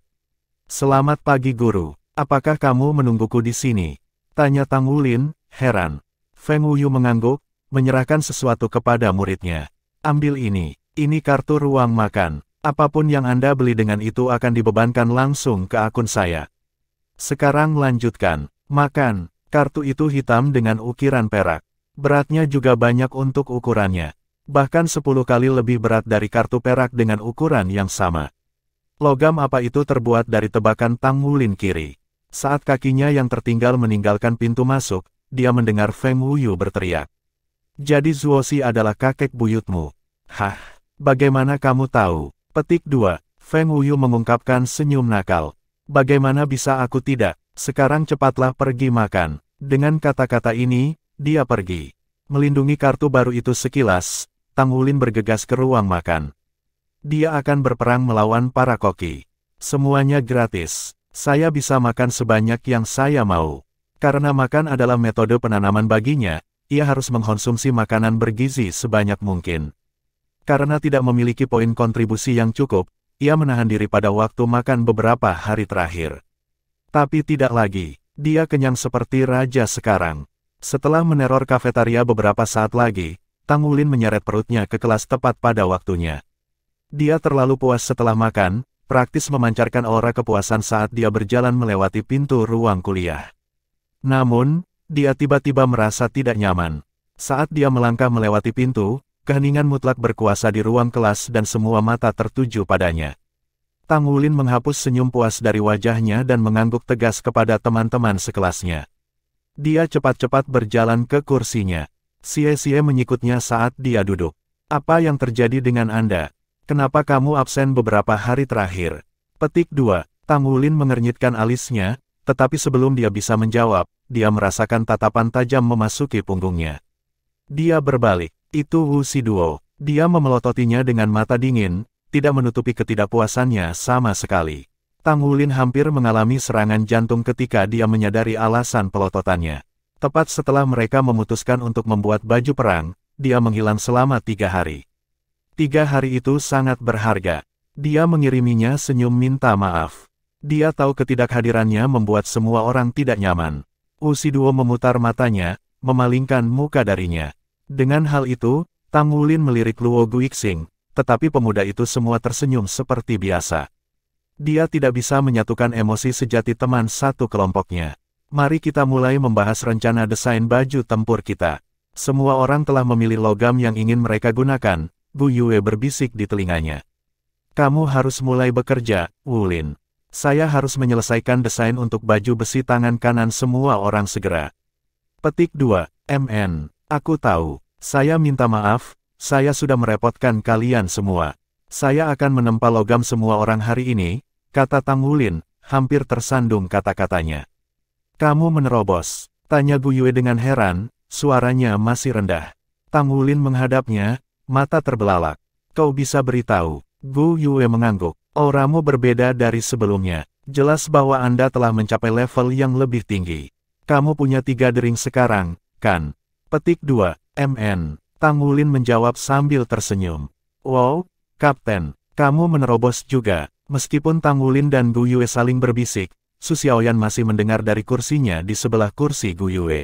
Selamat pagi guru, apakah kamu menungguku di sini? Tanya Tang Wulin, heran. Feng Wuyu mengangguk, menyerahkan sesuatu kepada muridnya. Ambil ini kartu ruang makan. Apapun yang Anda beli dengan itu akan dibebankan langsung ke akun saya. Sekarang lanjutkan, makan. Kartu itu hitam dengan ukiran perak. Beratnya juga banyak untuk ukurannya. Bahkan 10 kali lebih berat dari kartu perak dengan ukuran yang sama. Logam apa itu terbuat dari tebakan Tang Wulin kiri. Saat kakinya yang tertinggal meninggalkan pintu masuk, dia mendengar Feng Wuyu berteriak. Jadi Zuoxi adalah kakek buyutmu. Hah, bagaimana kamu tahu? Petik 2. Feng Wuyu mengungkapkan senyum nakal. Bagaimana bisa aku tidak? Sekarang cepatlah pergi makan. Dengan kata-kata ini, dia pergi. Melindungi kartu baru itu sekilas, Tang Wulin bergegas ke ruang makan. Dia akan berperang melawan para koki. Semuanya gratis. Saya bisa makan sebanyak yang saya mau. Karena makan adalah metode penanaman baginya, ia harus mengkonsumsi makanan bergizi sebanyak mungkin. Karena tidak memiliki poin kontribusi yang cukup, ia menahan diri pada waktu makan beberapa hari terakhir. Tapi tidak lagi, dia kenyang seperti raja sekarang. Setelah meneror kafetaria beberapa saat lagi, Tang Wulin menyeret perutnya ke kelas tepat pada waktunya. Dia terlalu puas setelah makan, praktis memancarkan aura kepuasan saat dia berjalan melewati pintu ruang kuliah. Namun, dia tiba-tiba merasa tidak nyaman. Saat dia melangkah melewati pintu, keheningan mutlak berkuasa di ruang kelas dan semua mata tertuju padanya. Tang Wulin menghapus senyum puas dari wajahnya dan mengangguk tegas kepada teman-teman sekelasnya. Dia cepat-cepat berjalan ke kursinya. Xie menyikutnya saat dia duduk. Apa yang terjadi dengan Anda? Kenapa kamu absen beberapa hari terakhir? Petik 2. Tang Wulin mengernyitkan alisnya, tetapi sebelum dia bisa menjawab, dia merasakan tatapan tajam memasuki punggungnya. Dia berbalik. Itu Wu Siduo. Dia memelototinya dengan mata dingin, tidak menutupi ketidakpuasannya sama sekali. Tang Wulin hampir mengalami serangan jantung ketika dia menyadari alasan pelototannya. Tepat setelah mereka memutuskan untuk membuat baju perang, dia menghilang selama 3 hari. 3 hari itu sangat berharga. Dia mengiriminya senyum minta maaf. Dia tahu ketidakhadirannya membuat semua orang tidak nyaman. Wu Siduo memutar matanya, memalingkan muka darinya. Dengan hal itu, Tang Wulin melirik Luo Guixing, tetapi pemuda itu semua tersenyum seperti biasa. Dia tidak bisa menyatukan emosi sejati teman satu kelompoknya. Mari kita mulai membahas rencana desain baju tempur kita. Semua orang telah memilih logam yang ingin mereka gunakan, Gu Yue berbisik di telinganya. Kamu harus mulai bekerja, Wulin. Saya harus menyelesaikan desain untuk baju besi tangan kanan semua orang segera. Petik 2, MN. Aku tahu. Saya minta maaf, saya sudah merepotkan kalian semua. Saya akan menempa logam semua orang hari ini, kata Tang Wulin, hampir tersandung kata-katanya. Kamu menerobos? Tanya Gu Yue dengan heran, suaranya masih rendah. Tang Wulin menghadapnya, mata terbelalak. Kau bisa beritahu? Gu Yue mengangguk. Auramu berbeda dari sebelumnya. Jelas bahwa Anda telah mencapai level yang lebih tinggi. Kamu punya 3 dering sekarang, kan? Petik 2, MN. Tang Wulin menjawab sambil tersenyum. Wow, Kapten, kamu menerobos juga. Meskipun Tang Wulin dan Gu Yue saling berbisik, Su Xiaoyan masih mendengar dari kursinya di sebelah kursi Gu Yue.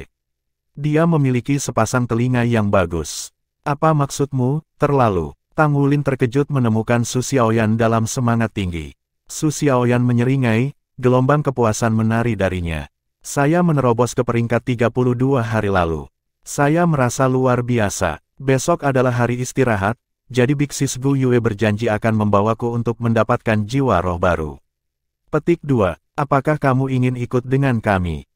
Dia memiliki sepasang telinga yang bagus. Apa maksudmu, terlalu? Tang Wulin terkejut menemukan Su Xiaoyan dalam semangat tinggi. Su Xiaoyan menyeringai, gelombang kepuasan menari darinya. Saya menerobos ke peringkat 32 hari lalu. Saya merasa luar biasa. Besok adalah hari istirahat, jadi Big Sis Gu Yue berjanji akan membawaku untuk mendapatkan jiwa roh baru. Petik 2. Apakah kamu ingin ikut dengan kami?